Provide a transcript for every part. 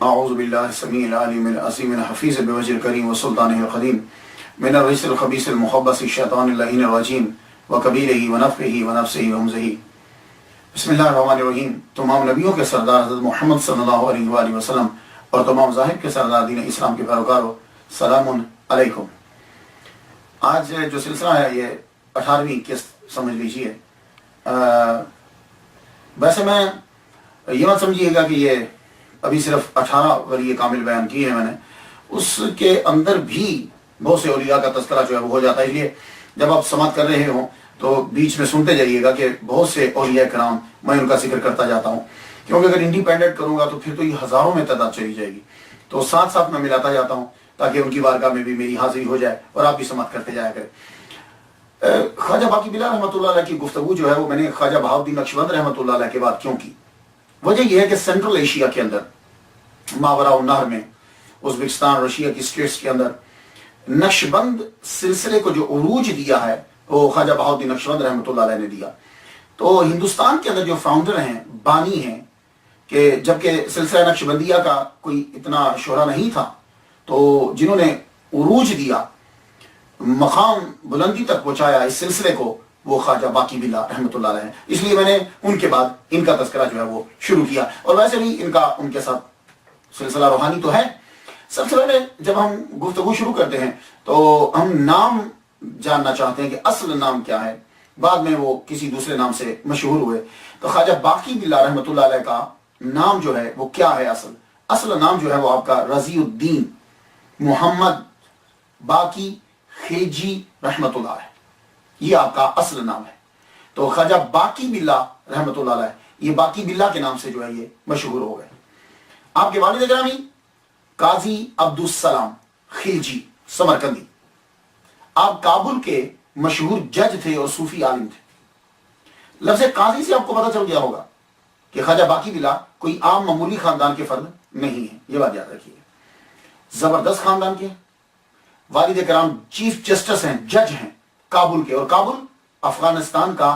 اعوذ باللہ السمیع العلیم العظیم الحفیظ بوجہ الکریم وسلطانہ القدیم من الرجس الخبیث المخبث الشیطان اللعین الرجیم وقبیلہ ونفخہ ونفسہ وہمزہ۔ بسم اللہ الرحمن الرحیم۔ تمام نبیوں کے سردار حضرت محمد صلی اللہ علیہ وآلہ وسلم اور تمام مذاہب کے سردار دین اسلام کے پیروکاروں، سلام علیکم۔ آج جو سلسلہ ہے یہ 18ویں قسط سمجھ لیجیے۔ ویسے میں یہ مت سمجھیے گا کہ یہ ابھی صرف 18 ولی کامل بیان کیے ہیں میں نے، اس کے اندر بھی بہت سے اولیاء کا تذکرہ جو ہے وہ ہو جاتا ہے۔ اس لیے جب آپ سماعت کر رہے ہوں تو بیچ میں سنتے جائیے گا کہ بہت سے اولیاء کرام میں ان کا ذکر کرتا جاتا ہوں، کیونکہ اگر انڈیپینڈنٹ کروں گا تو پھر تو یہ ہزاروں میں تعداد چلی جائے گی، تو ساتھ ساتھ میں ملاتا جاتا ہوں تاکہ ان کی بارگاہ میں بھی میری حاضری ہو جائے اور آپ بھی سماعت کرتے جایا کریں۔ خواجہ باقی بلا رحمۃ اللہ علیہ کی گفتگو جو ہے وہ میں نے خواجہ بہاؤالدین نقشبند رحمۃ اللہ علیہ کے بعد کیوں کی؟ وجہ یہ ہے کہ سینٹرل ایشیا کے اندر، ماوراء النہر میں، ازبکستان، رشیا کی اسٹیٹس کے اندر نقشبند سلسلے کو جو عروج دیا ہے وہ خواجہ بہاؤالدین نقشبند رحمۃ اللہ علیہ نے دیا۔ تو ہندوستان کے اندر جو فاؤنڈر ہیں، بانی ہیں، کہ جبکہ سلسلہ نقشبندیہ کا کوئی اتنا شہرہ نہیں تھا، تو جنہوں نے عروج دیا، مقام بلندی تک پہنچایا اس سلسلے کو، وہ خواجہ باقی بلا رحمۃ اللہ علیہ ہیں۔ اس لیے میں نے ان کے بعد ان کا تذکرہ جو ہے وہ شروع کیا، اور ویسے بھی ان کے ساتھ سلسلہ روحانی تو ہے۔ سب سے پہلے جب ہم گفتگو شروع کرتے ہیں تو ہم نام جاننا چاہتے ہیں کہ اصل نام کیا ہے۔ بعد میں وہ کسی دوسرے نام سے مشہور ہوئے، تو خواجہ باقی بلا رحمۃ اللہ علیہ کا نام جو ہے وہ کیا ہے؟ اصل نام جو ہے وہ آپ کا رضی الدین محمد باقی خیجی رحمۃ اللہ علیہ، یہ آپ کا اصل نام ہے۔ تو خواجہ باقی بلا رحمۃ اللہ علیہ یہ باقی بلا کے نام سے جو ہے یہ مشہور ہو گئے۔ آپ کے والد گرامی قاضی عبدالسلام خلجی سمرقندی، آپ کابل کے مشہور جج تھے اور صوفی عالم تھے۔ لفظ قاضی سے آپ کو پتہ چل گیا ہوگا کہ خواجہ باقی بلا کوئی عام معمولی خاندان کے فرد نہیں ہے، یہ بات یاد رکھیے، زبردست خاندان کے۔ والد کرام چیف جسٹس ہیں، جج ہیں کابل کے، اور کابل افغانستان کا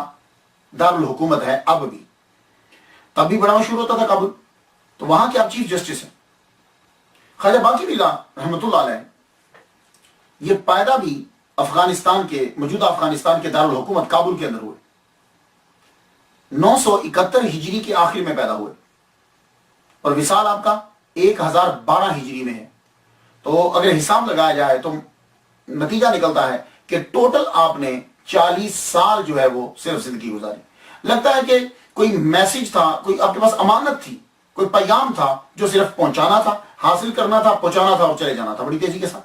دارالحکومت ہے اب بھی، تب بھی بڑا مشہور ہوتا تھا کابل، تو وہاں کے آپ چیف جسٹس ہیں۔ خواجہ باقی بلا رحمۃ اللہ علیہ یہ پیدا بھی افغانستان کے، موجودہ افغانستان کے دارالحکومت کابل کے اندر ہوئے، 971 ہجری کے آخر میں پیدا ہوئے، اور وصال آپ کا 1012 ہجری میں ہے۔ تو اگر حساب لگایا جائے تو نتیجہ نکلتا ہے کہ ٹوٹل آپ نے 40 سال جو ہے وہ صرف زندگی گزاری۔ لگتا ہے کہ کوئی میسج تھا، کوئی آپ کے پاس امانت تھی، کوئی پیغام تھا جو صرف پہنچانا تھا، حاصل کرنا تھا، پہنچانا تھا اور چلے جانا تھا بڑی تیزی کے ساتھ۔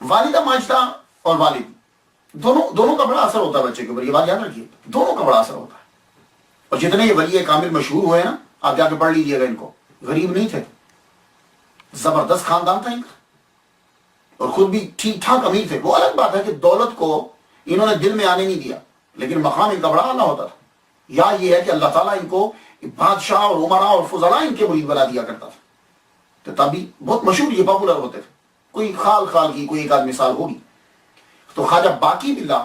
والدہ ماجدہ اور والد دونوں کا بڑا اثر ہوتا ہے بچے کے اوپر، یہ بات یاد رکھیے، دونوں کا بڑا اثر ہوتا ہے۔ اور جتنے یہ ولی کامل مشہور ہوئے نا، آپ جا کے پڑھ لیجئے گا ان کو، غریب نہیں تھے، زبردست خاندان تھا ان کا، اور خود بھی ٹھیک ٹھاک امیر تھے۔ وہ الگ بات ہے کہ دولت کو انہوں نے دل میں آنے نہیں دیا، لیکن مقام ان کا بڑا اعلیٰ ہوتا تھا۔ یا یہ ہے کہ اللہ تعالیٰ ان کو بادشاہ اور عمراء اور فضلاء ان کے مرید بنا دیا کرتا تھا، تو تبھی بہت مشہور، یہ پاپولر ہوتے تھے۔ کوئی خال کی کوئی ایک آدھ مثال ہوگی۔ تو خواجہ باقی بلا،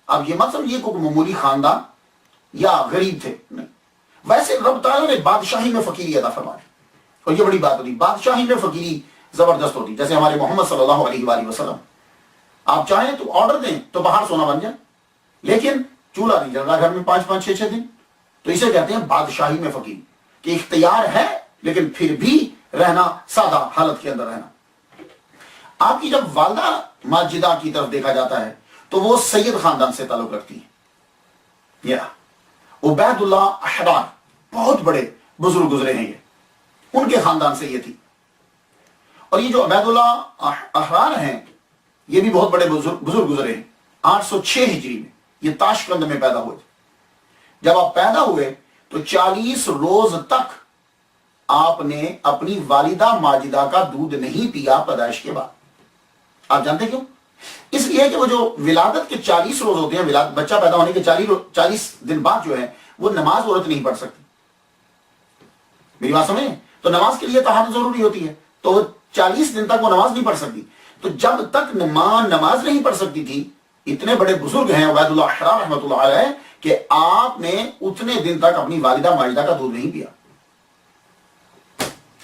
اب یہ مت سمجھیے کوئی معمولی خاندان یا غریب تھے، نہیں، ویسے رب تعالیٰ نے بادشاہی میں فقیری عطا فرمائی، اور یہ بڑی بات ہوتی، بادشاہی میں فقیری زبردست ہوتی۔ جیسے ہمارے محمد صلی اللہ علیہ وآلہ وسلم، آپ چاہیں تو آرڈر دیں تو باہر سونا بن جائے، لیکن چولہا نہیں جل رہا گھر میں 5 6 دن، تو اسے کہتے ہیں بادشاہی میں فقیر، کہ اختیار ہے لیکن پھر بھی رہنا سادہ حالت کے اندر رہنا۔ آپ کی جب والدہ ماجدہ کی طرف دیکھا جاتا ہے تو وہ سید خاندان سے تعلق رکھتی ہیں، یا عبید اللہ احرار، بہت بڑے بزرگ گزرے ہیں، یہ ان کے خاندان سے یہ تھی۔ اور یہ جو عبید اللہ احرار ہیں یہ بھی بہت بڑے بزرگ گزرے ہیں، 806 ہجری میں یہ تاشقند میں پیدا ہوئے تھے۔ جب آپ پیدا ہوئے تو 40 روز تک آپ نے اپنی والدہ ماجدہ کا دودھ نہیں پیا پیدائش کے بعد۔ آپ جانتے کیوں؟ اس لیے کہ وہ جو ولادت کے 40 روز ہوتے ہیں، بچہ پیدا ہونے کے 40 دن بعد جو ہے وہ نماز عورت نہیں پڑھ سکتی، میری بات سمجھیں؟ تو نماز کے لیے طہارت ضروری ہوتی ہے، تو وہ 40 دن تک وہ نماز نہیں پڑھ سکتی۔ تو جب تک نماز نہیں پڑھ سکتی تھی، اتنے بڑے بزرگ ہیں عبید اللہ احرار رحمۃ اللہ علیہ، کہ آپ نے اتنے دن تک اپنی والدہ ماجدہ کا دودھ نہیں پیا۔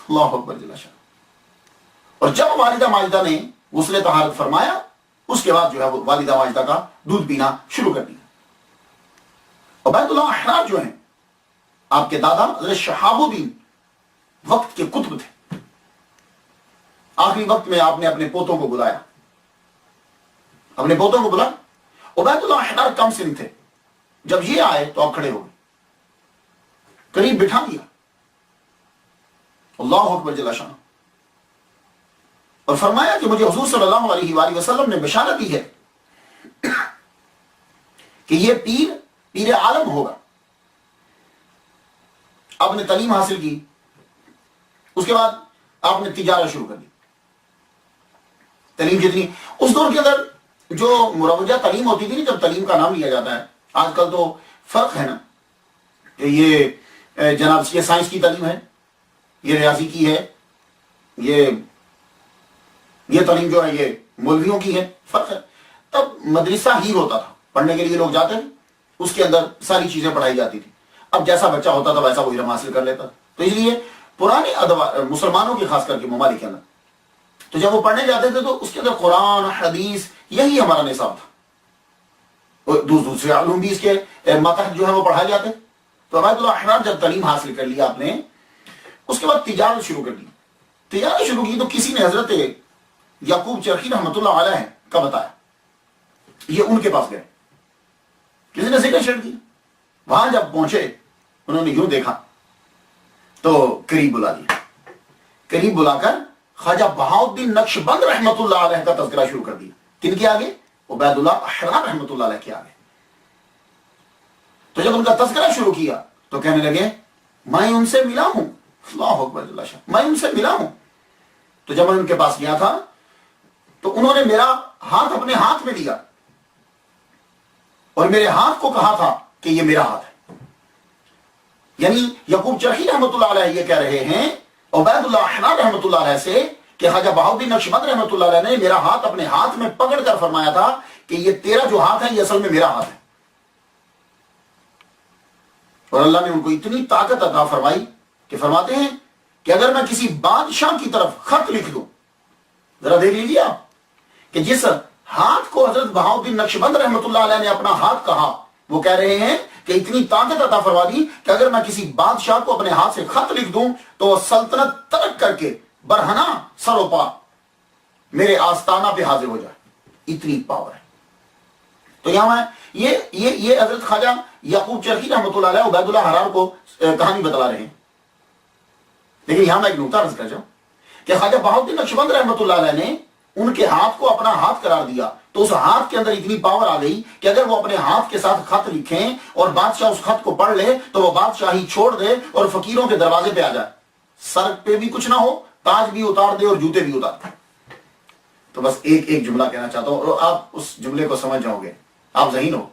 اللہ اکبر جل شان۔ اور جب والدہ ماجدہ نے غسل طہارت فرمایا اس کے بعد جو ہے وہ والدہ ماجدہ کا دودھ پینا شروع کر دیا۔ عبید اللہ احرار جو ہیں آپ کے دادا حضرت شہاب الدین وقت کے قطب تھے۔ آخری وقت میں آپ نے اپنے پوتوں کو بلایا، اپنے پوتوں کو بلایا۔ عبید اللہ احرار کم سن تھے، جب یہ آئے تو آپ کھڑے ہو گئے، قریب بٹھا دیا۔ اللہ اکبر جل شان۔ اور فرمایا کہ مجھے حضور صلی اللہ علیہ وآلہ وسلم نے بشارت دی ہے کہ یہ پیر عالم ہوگا۔ آپ نے تعلیم حاصل کی، اس کے بعد آپ نے تجارت شروع کر دی۔ تعلیم جتنی اس دور کے اندر جو مروجہ تعلیم ہوتی تھی نا، جب تعلیم کا نام لیا جاتا ہے، آج کل تو فرق ہے نا کہ یہ جناب یہ سائنس کی تعلیم ہے، یہ ریاضی کی ہے، یہ تعلیم جو ہے یہ مولویوں کی ہے، فرق ہے۔ تب مدرسہ ہی ہوتا تھا، پڑھنے کے لیے لوگ جاتے تھے، اس کے اندر ساری چیزیں پڑھائی جاتی تھی۔ اب جیسا بچہ ہوتا تھا ویسا وہ علم حاصل کر لیتا تھا۔ تو اس لیے پرانے مسلمانوں کی خاص کر کے ممالک کے اندر تو جب وہ پڑھنے جاتے تھے تو اس کے اندر قرآن حدیث یہی ہمارا نصاب تھا، دوسرے علوم بھی اس کے ماتحت جو ہے وہ پڑھائے جاتے۔ تو عبید اللہ احرار جب تعلیم حاصل کر لیا آپ نے، اس کے بعد تجارت شروع کر دی۔ تجارت شروع کی تو کسی نے حضرت یعقوب چرخی رحمۃ اللہ علیہ کا بتایا، یہ ان کے پاس گئے، کسی نے ذکر شیئر کیا۔ وہاں جب پہنچے انہوں نے یوں دیکھا تو قریب بلا دیا، قریب بلا کر خواجہ بہاؤالدین نقشبند رحمۃ اللہ علیہ کا تذکرہ شروع کر دیا۔ کن کے آگے؟ عبید اللہ احرار رحمۃ اللہ علیہ کے آگے۔ تو جب ان کا تذکرہ شروع کیا تو کہنے لگے میں ان سے ملا ہوں، اللہ اکبر جل شان، میں ان سے ملا ہوں۔ تو جب میں ان کے پاس گیا تھا تو انہوں نے میرا ہاتھ اپنے ہاتھ میں لیا اور میرے ہاتھ کو کہا تھا کہ یہ میرا ہاتھ ہے۔ یعنی یعقوب چرخی رحمۃ اللہ علیہ یہ کہہ رہے ہیں عبید اللہ احرار رحمۃ اللہ علیہ سے کہ خواجہ بہاؤالدین نقشبند رحمۃ اللہ علیہ نے میرا ہاتھ اپنے ہاتھ میں پکڑ کر فرمایا تھا کہ یہ تیرا جو ہاتھ ہے یہ اصل میں میرا ہاتھ ہے۔ اور اللہ نے ان کو اتنی طاقت عطا فرمائی کہ فرماتے ہیں کہ اگر میں کسی بادشاہ کی طرف خط لکھ دوں، ذرا دیکھ لیجیے آپ کہ جس ہاتھ کو حضرت بہاؤالدین نقشبند رحمۃ اللہ علیہ نے اپنا ہاتھ کہا، وہ کہہ رہے ہیں کہ اتنی طاقت عطا فرما دی کہ اگر میں کسی بادشاہ کو اپنے ہاتھ سے خط لکھ دوں تو وہ سلطنت ترک کر کے برہنہ سر و پا میرے آستانہ پہ حاضر ہو جائے، اتنی پاور ہے۔ تو یہاں یہ حضرت خواجہ یعقوب چرخی رحمۃ اللہ علیہ عبید اللہ احرار کو کہانی بتلا رہے ہیں۔ لیکن یہاں میں ایک نقطہ عرض کر جاؤں کہ خواجہ بہاؤالدین نقشبند رحمۃ اللہ علیہ نے ان کے ہاتھ کو اپنا ہاتھ قرار دیا تو اس ہاتھ کے اندر اتنی پاور آ گئی کہ اگر وہ اپنے ہاتھ کے ساتھ خط لکھیں اور بادشاہ اس خط کو پڑھ لے تو وہ بادشاہی چھوڑ دے اور فقیروں کے دروازے پہ آ جائے، سر پہ بھی کچھ نہ ہو، تاج بھی اتار دے اور جوتے بھی اتار دے۔ تو بس ایک جملہ کہنا چاہتا ہوں اور آپ اس جملے کو سمجھ جاؤ گے، آپ ذہین ہو۔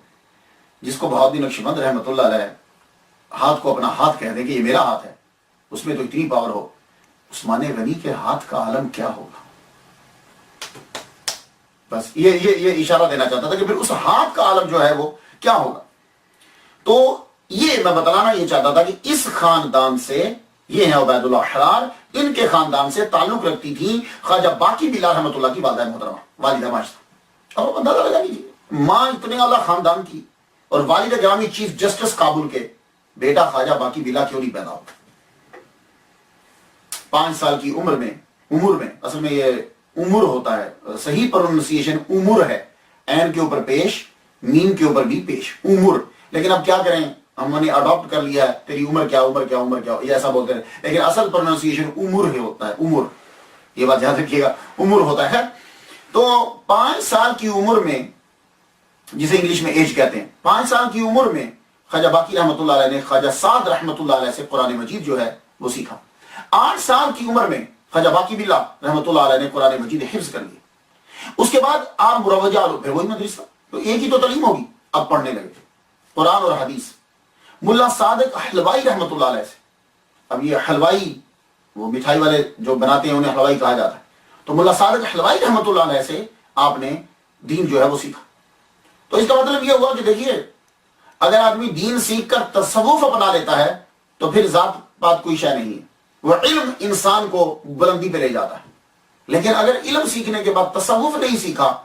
جس کو بہاؤالدین نقشبند رحمۃ اللہ علیہ ہاتھ کو اپنا ہاتھ کہہ دے کہ یہ میرا ہاتھ ہے، اس میں تو اتنی پاور ہو، عثمان غنی کے ہاتھ کا عالم کیا ہوگا؟ بس یہ اشارہ دینا چاہتا تھا کہ پھر اس ہاتھ کا عالم جو ہے وہ کیا ہوگا۔ تو یہ میں بتلانا یہ چاہتا تھا کہ اس خاندان سے، یہ ہیں عبید اللہ احرار، ان کے خاندان سے تعلق رکھتی تھی خواجہ باقی بلا رحمۃ اللہ کی والدہ محترمہ، والدہ ماجدہ۔ اب اندازہ لگا لیجیے، ماں اتنے اعلیٰ خاندان کی اور والد گرامی چیف جسٹس کابل کے، بیٹا خواجہ باقی بلا کیوں نہیں پیدا ہوتا؟ 5 سال کی عمر میں اصل میں یہ عمر ہوتا ہے، صحیح پروننسیشن عمر ہے، عین کے اوپر پیش، میم کے اوپر بھی پیش، عمر۔ لیکن اب کیا کریں، ہم نے اڈاپٹ کر لیا ہے تیری عمر کیا یہ ایسا بولتے ہیں، لیکن اصل پروننسیشن عمر ہی ہوتا ہے، عمر، یہ بات یاد رکھیے گا، عمر ہوتا ہے۔ تو 5 سال کی عمر میں، جسے انگلش میں ایج کہتے ہیں، 5 سال کی عمر میں خواجہ باقی رحمۃ اللہ علیہ نے خواجہ سعد رحمۃ اللہ علیہ سے قرآن مجید جو ہے وہ سیکھا۔ 8 سال کی عمر میں خواجہ باقی بلا رحمۃ اللہ علیہ نے قرآن مجید حفظ کر لیا۔ اس کے بعد آپ مروجہ پھر وہی مدرسہ، تو ایک ہی تو تعلیم ہوگی، اب پڑھنے لگے قرآن اور حدیث۔ ملا صادق حلوائی رحمۃ اللہ علیہ سے، اب یہ حلوائی وہ مٹھائی والے جو بناتے ہیں انہیں حلوائی کہا جاتا ہے، تو ملا صادق حلوائی رحمۃ اللہ علیہ سے آپ نے دین جو ہے وہ سیکھا۔ تو اس کا مطلب یہ ہوا کہ دیکھیے، اگر آدمی دین سیکھ کر تصوف اپنا لیتا ہے تو پھر ذات پات کوئی شے نہیں ہے، وہ علم انسان کو بلندی پہ لے جاتا ہے. لیکن اگر علم سیکھنے کے بعد تصوف نہیں سیکھا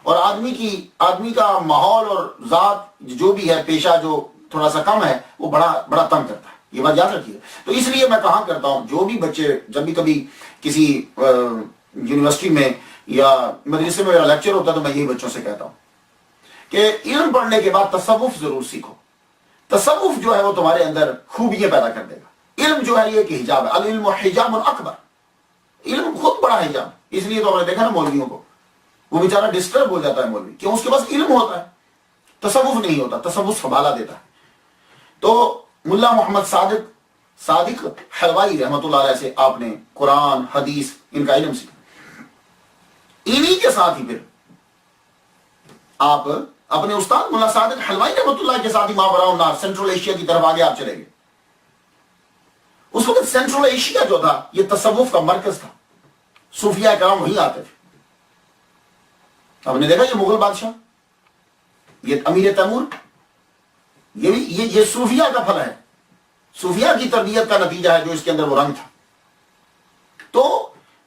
اور آدمی کا ماحول اور ذات جو بھی ہے پیشہ جو تھوڑا سا کم ہے وہ بڑا تنگ کرتا ہے. یہ بات یاد رکھیے. تو اس لیے میں کہا کرتا ہوں جو بھی بچے جب بھی کبھی کسی یونیورسٹی میں یا مدرسے میں میرا لیکچر ہوتا ہے تو میں یہی بچوں سے کہتا ہوں کہ علم پڑھنے کے بعد تصوف ضرور سیکھو. تصوف جو ہے وہ تمہارے اندر خوبیاں پیدا کر دے گا. علم جو ہے یہ کہ حجاب ہے. العلم حجاب اکبر. علم خود بڑا حجاب. اس لیے تو ہم نے دیکھا نا مولویوں کو وہ بیچارہ ڈسٹرب ہو جاتا ہے مولوی کیوں؟ اس کے پاس علم ہوتا ہے تصوف نہیں ہوتا. تصوف سنبھالا دیتا ہے. تو ملا محمد صادق حلوائی رحمۃ اللہ علیہ سے آپ نے قرآن حدیث ان کا علم سیکھا. انہی کے ساتھ ہی پھر آپ اپنے استاد ملا صادق حلوائی رحمۃ اللہ کے ساتھ ہی ماورا النہر سینٹرل ایشیا کی طرف آگے آپ چلے گئے. اس وقت سینٹرل ایشیا جو تھا یہ تصوف کا مرکز تھا. صوفیاء کرام وہیں آتے تھے. آپ نے دیکھا یہ مغل بادشاہ یہ امیر تیمور یہ صوفیاء کا پھل ہے. صوفیاء کی تربیت کا نتیجہ ہے جو اس کے اندر وہ رنگ تھا. تو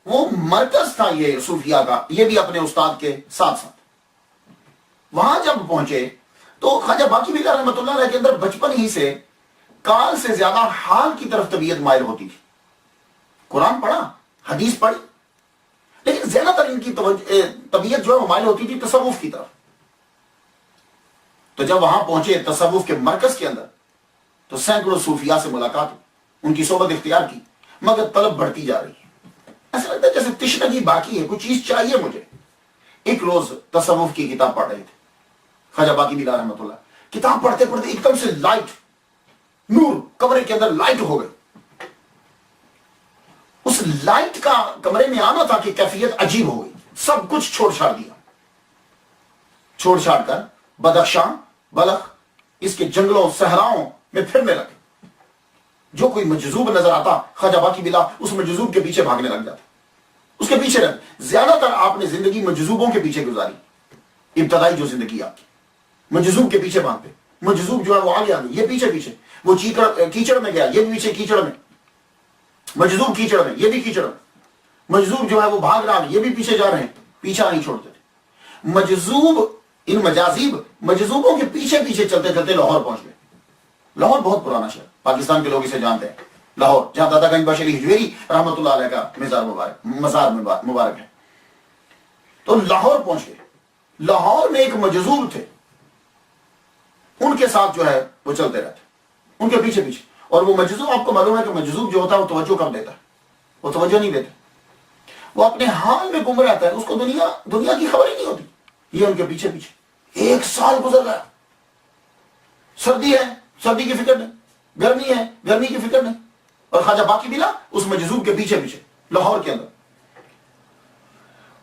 وہ مرکز تھا یہ صوفیاء کا. یہ بھی اپنے استاد کے ساتھ ساتھ وہاں جب پہنچے تو خواجہ باقی بلا رحمۃ اللہ علیہ کے اندر بچپن ہی سے کال سے زیادہ حال کی طرف طبیعت مائل ہوتی تھی. قرآن پڑھا حدیث پڑھی لیکن زیادہ تر ان کی طبیعت جو ہے وہ مائل ہوتی تھی تصوف کی طرف. تو جب وہاں پہنچے تصوف کے مرکز کے اندر تو سینکڑوں صوفیاء سے ملاقات ہوئی. ان کی صحبت اختیار کی مگر طلب بڑھتی جا رہی ہے. ایسا لگتا ہے جیسے تشنگی باقی ہے, کوئی چیز چاہیے مجھے. ایک روز تصوف کی کتاب پڑھ رہے تھے خواجہ باقی بلا رحمۃ اللہ. کتاب پڑھتے پڑھتے ایک دم سے لائٹ نور کمرے کے اندر لائٹ ہو گئی. اس لائٹ کا کمرے میں آنا تھا کہ کیفیت عجیب ہو گئی. سب کچھ چھوڑ چھاڑ دیا. چھوڑ چھاڑ کر بدخشاں بلخ اس کے جنگلوں صحراؤں میں پھرنے لگے. جو کوئی مجذوب نظر آتا خواجہ باقی بلا اس مجذوب کے پیچھے بھاگنے لگ جاتا. اس کے پیچھے رہے. زیادہ تر آپ نے زندگی مجذوبوں کے پیچھے گزاری. ابتدائی جو زندگی آپ کی مجذوب کے پیچھے بھاگتے. مجذوب جو ہے وہ آگے آگے یہ پیچھے پیچھے. وہ کیچڑ میں گیا یہ بھی پیچھے کیچڑ میں. مجذوب کیچڑ میں یہ بھی کیچڑ میں. مجذوب جو ہے وہ بھاگ رہا ہے یہ بھی پیچھے جا رہے ہیں. پیچھا نہیں چھوڑتے تھے. مجذوب ان مجذوبوں کے پیچھے پیچھے چلتے چلتے لاہور پہنچ گئے. لاہور بہت پرانا شہر, پاکستان کے لوگ اسے جانتے ہیں. لاہور جہاں دادا گنج بشری ہجویری رحمۃ اللہ علیہ کا مزار مبارک ہے. تو لاہور پہنچ گئے. لاہور میں ایک مجذوب تھے, ان کے ساتھ جو ہے وہ چلتے رہتے ان کے پیچھے پیچھے. اور وہ مجذوب آپ کو معلوم ہے کہ مجذوب جو ہوتا ہے وہ توجہ کم دیتا ہے. وہ توجہ نہیں دیتا, وہ اپنے حال میں گم رہتا ہے. اس کو دنیا کی خبر ہی نہیں ہوتی. یہ ان کے پیچھے پیچھے 1 سال گزر گیا. سردی ہے سردی کی فکر نہیں, گرمی ہے گرمی کی فکر نہیں. اور خواجہ باقی بلا اس مجذوب کے پیچھے پیچھے لاہور کے اندر.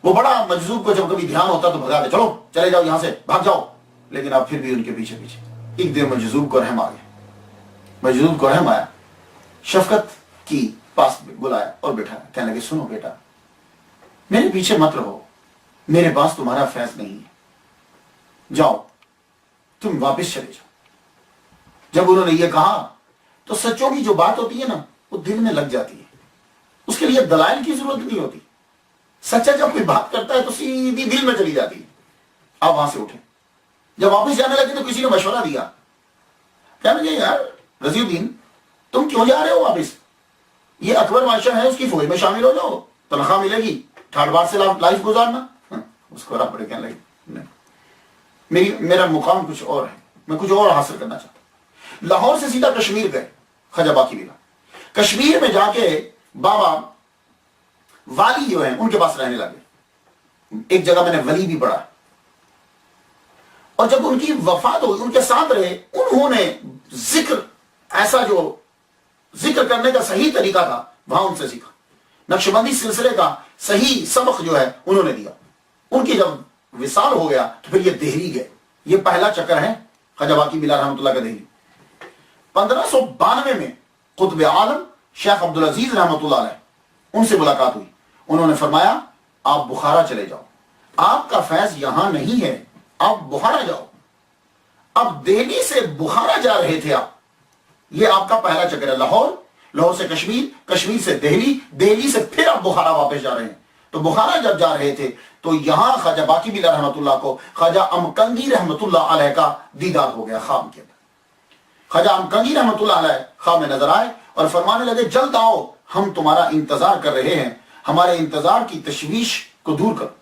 وہ بڑا مجذوب کو جب کبھی دھیان ہوتا تو بھگا دے, چلو چلے جاؤ یہاں سے بھاگ جاؤ. لیکن آپ پھر بھی ان کے پیچھے پیچھے. ایک دن مجذوب کو رحم آ گیا. مجذوب کو رحم آیا, شفقت کی پاس بلایا اور بٹھایا. کہنے لگے سنو بیٹا, میرے پیچھے مت رہو, میرے پاس تمہارا فیض نہیں ہے, جاؤ تم واپس چلے جاؤ. جب انہوں نے یہ کہا تو سچوں کی جو بات ہوتی ہے نا وہ دل میں لگ جاتی ہے. اس کے لیے دلائل کی ضرورت نہیں ہوتی. سچا جب کوئی بات کرتا ہے تو سیدھی دل میں چلی جاتی ہے. آپ وہاں سے اٹھے. جب واپس جانے لگے تو کسی نے مشورہ دیا, کہنے لگے یار رضی الدین تم کیوں جا رہے ہو واپس؟ یہ اکبر بادشاہ ہے, اس کی فوج میں شامل ہو جاؤ, تنخواہ ملے گی, ٹھاٹ بار سے لائف گزارنا. اس کو رب بڑے کہنے لگے میرا مقام کچھ اور ہے, میں کچھ اور حاصل کرنا چاہتا ہوں. لاہور سے سیدھا کشمیر گئے خواجہ باقی بلا. کشمیر میں جا کے بابا والی جو ہیں ان کے پاس رہنے لگے. ایک جگہ میں نے ولی بھی پڑھا. اور جب ان کی وفات ہوئی ان کے ساتھ رہے. انہوں نے ذکر ایسا جو ذکر کرنے کا صحیح طریقہ تھا وہاں ان سے سیکھا. نقشبندی سلسلے کا صحیح سبق جو ہے انہوں نے دیا. ان کی جب وصال ہو گیا تو پھر یہ دہلی گئے. یہ پہلا چکر ہے خواجہ باقی بلا رحمۃ اللہ کا دہلی. 1592 میں قطب عالم شیخ عبدالعزیز رحمۃ اللہ علیہ ان سے ملاقات ہوئی. انہوں نے فرمایا آپ بخارا چلے جاؤ, آپ کا فیض یہاں نہیں ہے, آپ بخارا جاؤ. اب دہلی سے بخارا جا رہے تھے آپ, یہ آپ کا پہلا چکر ہے. لاہور سے کشمیر، کشمیر سے دہلی، دہلی سے پھر اب بخارا واپس جا رہے ہیں۔ تو بخارا جب جا رہے تھے تو یہاں خواجہ باقی بلا رحمت اللہ کو خواجہ امکنگی رحمت اللہ علیہ کا دیدار ہو گیا خواب کے اندر۔ خواجہ امکنگی رحمت اللہ علیہ خواب میں نظر آئے اور فرمانے لگے جلد آؤ، ہم تمہارا انتظار کر رہے ہیں، ہمارے انتظار کی تشویش کو دور کرو۔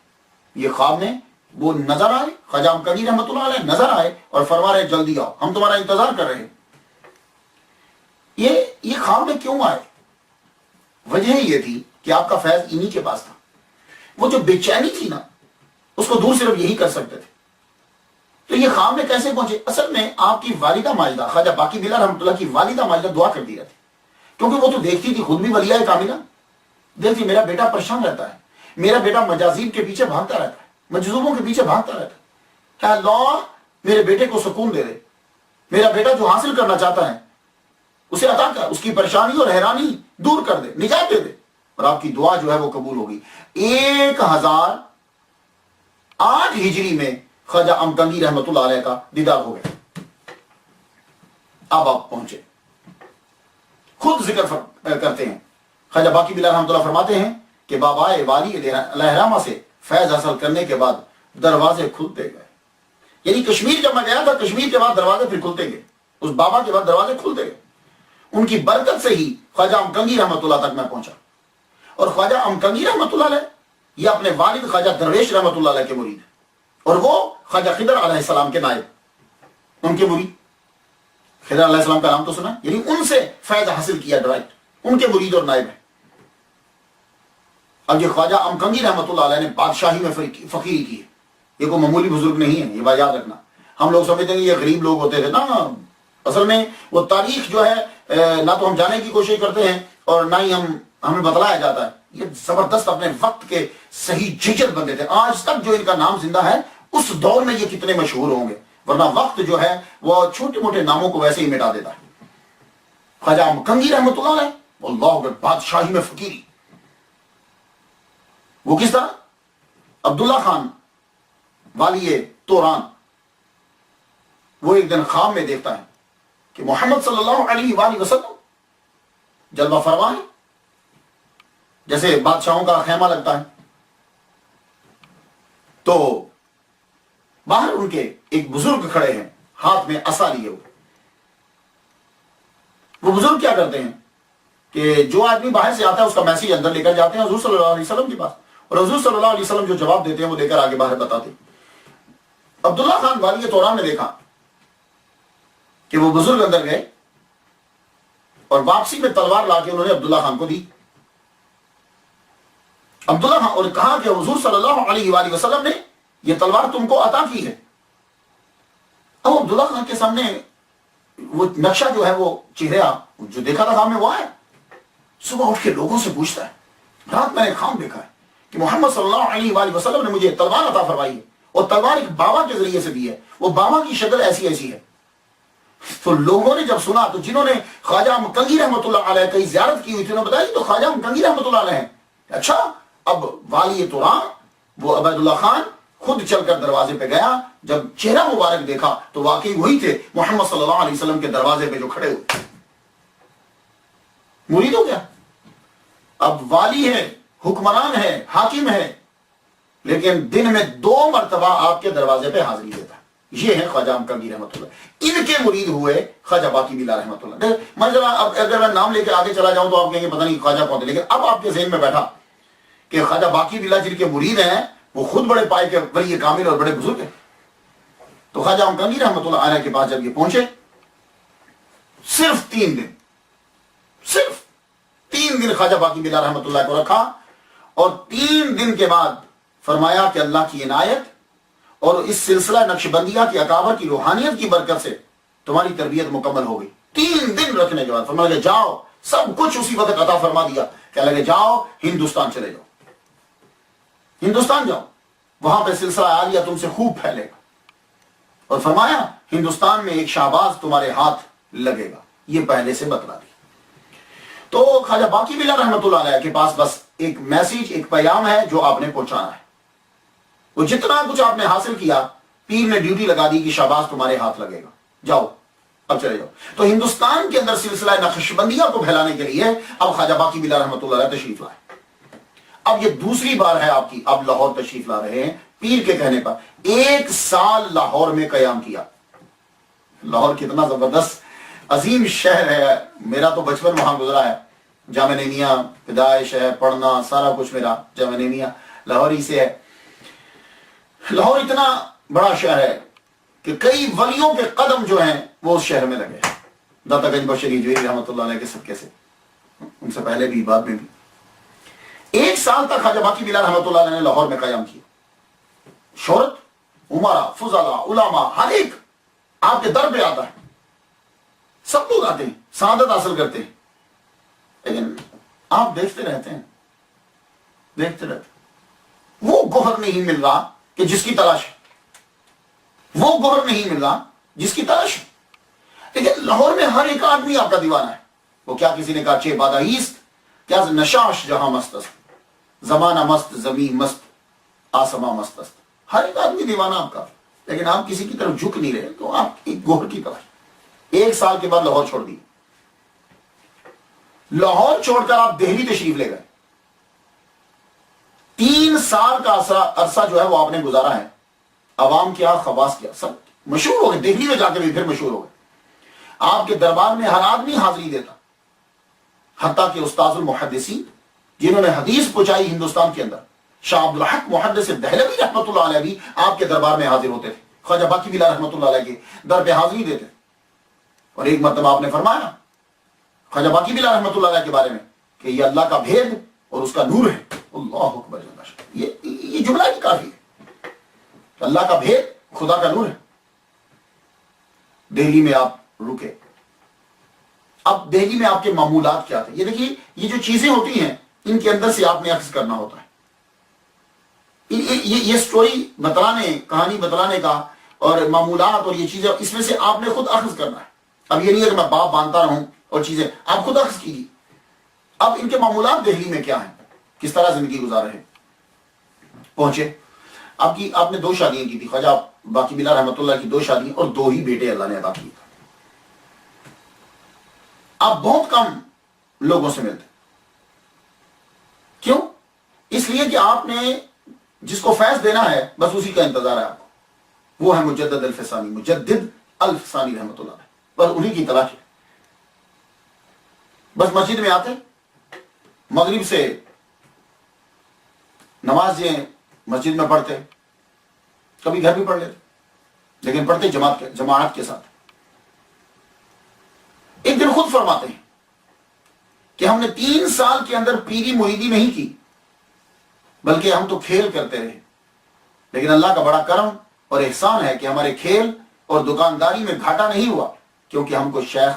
یہ خواب میں وہ نظر آئے، خواجہ امکنگی رحمت اللہ علیہ نظر آئے اور فرما رہے جلدی آؤ، ہم تمہارا انتظار کر رہے ہیں۔ یہ خواب میں کیوں آئے؟ وجہ یہ تھی کہ آپ کا فیض انہی کے پاس تھا۔ وہ جو بے چینی تھی نا، اس کو دور صرف یہی کر سکتے تھے۔ تو یہ خواب میں کیسے پہنچے؟ اصل میں آپ کی والدہ ماجدہ خواجہ باقی بلا رحمۃ اللہ کی والدہ ماجدہ دعا کر دی رہتی، کیونکہ وہ تو دیکھتی تھی، خود بھی ولیہ کاملہ، دیکھتی میرا بیٹا پریشان رہتا ہے، میرا بیٹا مجازیب کے پیچھے بھاگتا رہتا ہے، مجذوبوں کے پیچھے بھاگتا رہتا ہے، کہ اللہ میرے بیٹے کو سکون دے دے، میرا بیٹا جو حاصل کرنا چاہتا ہے اسے عطا کر، اس کی پریشانی اور حیرانی دور کر دے، نجات دے دے۔ اور آپ کی دعا جو ہے وہ قبول ہوگی۔ 1008 ہجری میں خواجہ امکنگی رحمت اللہ علیہ کا دیدار ہو گیا۔ اب آپ پہنچے، خود ذکر کرتے ہیں، خواجہ باقی بلا رحمت اللہ فرماتے ہیں کہ بابا والی لہرامہ سے فیض حاصل کرنے کے بعد دروازے کھلتے گئے۔ یعنی کشمیر جب میں گیا تھا، کشمیر کے بعد دروازے پھر کھلتے گئے، اس بابا کے بعد دروازے کھلتے گئے۔ ان کی برکت سے ہی خواجہ امکنگی رحمت اللہ تک میں پہنچا۔ اور خواجہ امکنگی رحمت اللہ علیہ یہ اپنے والد خواجہ درویش رحمت اللہ علیہ کے مرید ہیں، اور وہ خواجہ خضر علیہ السلام کے نائب، ان کے مرید۔ خضر علیہ السلام کا نام تو سنا، یعنی ان سے فیض حاصل کیا ڈائریکٹ، ان کے مرید اور نائب ہیں۔ اب یہ خواجہ امکنگی رحمت اللہ علیہ نے بادشاہی میں فقیری کی ہے، یہ کوئی معمولی بزرگ نہیں ہے، یہ بات یاد رکھنا۔ ہم لوگ سمجھتے ہیں یہ غریب لوگ ہوتے تھے نا، اصل میں وہ تاریخ جو ہے نہ تو ہم جانے کی کوشش کرتے ہیں اور نہ ہی ہمیں بتلایا جاتا ہے۔ یہ زبردست اپنے وقت کے صحیح جیجر بندے تھے، آج تک جو ان کا نام زندہ ہے، اس دور میں یہ کتنے مشہور ہوں گے، ورنہ وقت جو ہے وہ چھوٹے موٹے ناموں کو ویسے ہی مٹا دیتا ہے۔ خواجہ امکنگی رحمت اللہ علیہ اللہ اکبر بادشاہی میں فقیری، وہ کس طرح؟ عبداللہ خان والی توران وہ ایک دن خواب میں دیکھتا ہے کہ محمد صلی اللہ علیہ وآلہ وسلم جلوہ فرما ہے، جیسے بادشاہوں کا خیمہ لگتا ہے، تو باہر ان کے ایک بزرگ کھڑے ہیں، ہاتھ میں عصا لیے ہوئے۔ وہ بزرگ کیا کرتے ہیں کہ جو آدمی باہر سے آتا ہے اس کا میسیج اندر لے کر جاتے ہیں حضور صلی اللہ علیہ وسلم کے پاس، اور حضور صلی اللہ علیہ وسلم جو جواب دیتے ہیں وہ لے کر آگے باہر بتاتے ہیں۔ عبداللہ خان والی توران نے دیکھا کہ وہ بزرگ اندر گئے اور واپسی میں تلوار لا کے انہوں نے عبداللہ خان کو دی۔ عبداللہ خان اور کہا کہ حضور صلی اللہ علیہ وآلہ وسلم نے یہ تلوار تم کو عطا کی ہے۔ اب عبداللہ خان کے سامنے وہ نقشہ جو ہے وہ چہرہ جو دیکھا تھا میں وہ آیا، صبح اٹھ کے لوگوں سے پوچھتا ہے رات میں نے خواب دیکھا ہے کہ محمد صلی اللہ علیہ وآلہ وسلم نے مجھے تلوار عطا فرمائی ہے، اور تلوار ایک بابا کے ذریعے سے دی ہے، وہ بابا کی شکل ایسی ایسی ہے۔ تو لوگوں نے جب سنا تو جنہوں نے خواجہ امکنگی رحمت اللہ علیہ کی زیارت کی ہوئی تھی انہوں نے بتایا تو خواجہ امکنگی رحمت اللہ علیہ ہیں۔ اچھا، اب والی توران وہ عبید اللہ خان خود چل کر دروازے پہ گیا، جب چہرہ مبارک دیکھا تو واقعی وہی تھے محمد صلی اللہ علیہ وسلم کے دروازے پہ جو کھڑے ہوئے، مرید ہو گیا۔ اب والی ہے، حکمران ہے، حاکم ہے، لیکن دن میں 2 مرتبہ آپ کے دروازے پہ حاضری دیتا ہے۔ یہ ہے خواجہ امکنگی رحمت اللہ، ان کے مرید ہوئے خواجہ باقی بلا رحمت اللہ۔ مثلا اب اگر میں نام لے کے آگے چلا جاؤں تو آپ کہیں گے پتہ نہیں خواجہ کون تھے، لیکن اب آپ کے ذہن میں بیٹھا کہ خواجہ باقی بلا جن کے مرید ہیں وہ خود بڑے پائے کے ولی کامل اور بڑے بزرگ ہیں۔ تو خواجہ امکنگی رحمت اللہ علیہ کے پاس جب یہ پہنچے، صرف 3 دن خواجہ باقی بلا رحمت اللہ کو رکھا، اور 3 دن کے بعد فرمایا کہ اللہ کی عنایت اور اس سلسلہ نقش بندیہ کی اکابر کی روحانیت کی برکت سے تمہاری تربیت مکمل ہو گئی۔ 3 دن رکھنے کے بعد فرمایا کہ جاؤ، سب کچھ اسی وقت عطا فرما دیا کہ لگے جاؤ ہندوستان چلے جاؤ، ہندوستان جاؤ، وہاں پہ سلسلہ عالیہ تم سے خوب پھیلے گا، اور فرمایا ہندوستان میں ایک شہباز تمہارے ہاتھ لگے گا، یہ پہلے سے بتلا دی۔ تو خواجہ باقی بلا رحمت اللہ علیہ کے پاس بس ایک میسیج، ایک پیغام ہے جو آپ نے پہنچانا ہے۔ وہ جتنا کچھ آپ نے حاصل کیا، پیر نے ڈیوٹی لگا دی کہ شہباز تمہارے ہاتھ لگے گا، جاؤ اب چلے جاؤ. تو ہندوستان کے اندر سلسلہ نقشبندیہ کو پھیلانے کے لیے اب خواجہ باقی بلا رحمۃ اللہ علیہ تشریف لائے. اب یہ دوسری بار ہے آپ کی، اب لاہور تشریف لا رہے ہیں پیر کے کہنے پر. 1 سال لاہور میں قیام کیا. لاہور کتنا زبردست عظیم شہر ہے. میرا تو بچپن وہاں گزرا ہے. جامعہ نعیمیہ پیدائش ہے، پڑھنا سارا کچھ میرا جامعہ نعیمیہ لاہور ہی سے ہے. لاہور اتنا بڑا شہر ہے کہ کئی ولیوں کے قدم جو ہیں وہ اس شہر میں لگے. داتا گنج بخشی جویری رحمۃ اللہ علیہ کے صدقے سے، ان سے پہلے بھی بعد میں بھی. 1 سال تک خواجہ باقی بلا رحمۃ اللہ علیہ نے لاہور میں قیام کیا. شہرت، عمرا، فضلا، علماء ہر ایک آپ کے در پہ آتا ہے. سب لوگ آتے ہیں، سعادت حاصل کرتے ہیں. لیکن آپ دیکھتے رہتے ہیں، دیکھتے رہتے ہیں. وہ گوہر نہیں مل رہا کہ جس کی تلاش ہے، وہ گوہر نہیں مل رہا جس کی تلاش ہے. لیکن لاہور میں ہر ایک آدمی آپ کا دیوانہ ہے. وہ کیا کسی نے کہا چھ بادہ ایست کیا نشاش جہاں مست است، زمانہ مست، زمین مست، آسماں مست است. ہر ایک آدمی دیوانہ آپ کا. لیکن آپ کسی کی طرف جھک نہیں رہے تو آپ ایک گوہر کی تلاش. 1 سال کے بعد لاہور چھوڑ دی. لاہور چھوڑ کر آپ دہلی تشریف لے گئے. 3 سال کا عرصہ جو ہے وہ آپ نے گزارا ہے. عوام کیا، خواص کیا، سب مشہور ہو گئے. دہلی میں جا کے بھی پھر مشہور ہو گئے. آپ کے دربار میں ہر آدمی حاضری دیتا، حتیٰ کہ استاذ المحدثین جنہوں نے حدیث پہنچائی ہندوستان کے اندر، شاہ عبد الحق محدث دہلوی رحمۃ اللہ علیہ بھی آپ کے دربار میں حاضر ہوتے تھے. خواجہ باقی بلا رحمۃ اللہ علیہ کے در پہ حاضری دیتے. اور ایک مرتبہ آپ نے فرمایا خواجہ باقی بلا رحمۃ اللہ علیہ کے بارے میں کہ یہ اللہ کا بھید اور اس کا نور ہے. اللہ اکبر. یہ جملہ ہی کافی ہے. اللہ کا بھید، خدا کا نور ہے. دہلی میں آپ رکے. اب دہلی میں آپ کے معمولات کیا تھے؟ یہ دیکھیے، یہ جو چیزیں ہوتی ہیں ان کے اندر سے آپ نے اخذ کرنا ہوتا ہے. یہ سٹوری بتلانے، کہانی بتلانے کا اور معمولات اور یہ چیزیں، اس میں سے آپ نے خود اخذ کرنا ہے. اب یہ نہیں ہے کہ میں باپ باندھتا رہوں اور چیزیں، آپ خود اخذ کیجیے. اب ان کے معمولات دہلی میں کیا ہیں، کس طرح زندگی گزار رہے. پہنچے آپ نے 2 شادیاں کی تھی. خواجہ باقی بلا رحمۃ اللہ کی 2 شادیاں اور 2 ہی بیٹے اللہ نے عطا کیے. آپ بہت کم لوگوں سے ملتے. کیوں؟ اس لیے کہ آپ نے جس کو فیض دینا ہے بس اسی کا انتظار ہے آپ کو. وہ ہے مجدد الفسانی، مجدد الفسانی رحمۃ اللہ علیہ. بس انہی کی تلاش ہے. بس مسجد میں آتے، مغرب سے نمازیں مسجد میں پڑھتے، کبھی گھر بھی پڑھ لیتے، لیکن پڑھتے جماعت کے ساتھ. ایک دن خود فرماتے ہیں کہ ہم نے 3 سال کے اندر پیری مریدی نہیں کی، بلکہ ہم تو کھیل کرتے رہے. لیکن اللہ کا بڑا کرم اور احسان ہے کہ ہمارے کھیل اور دکانداری میں گھاٹا نہیں ہوا، کیونکہ ہم کو شیخ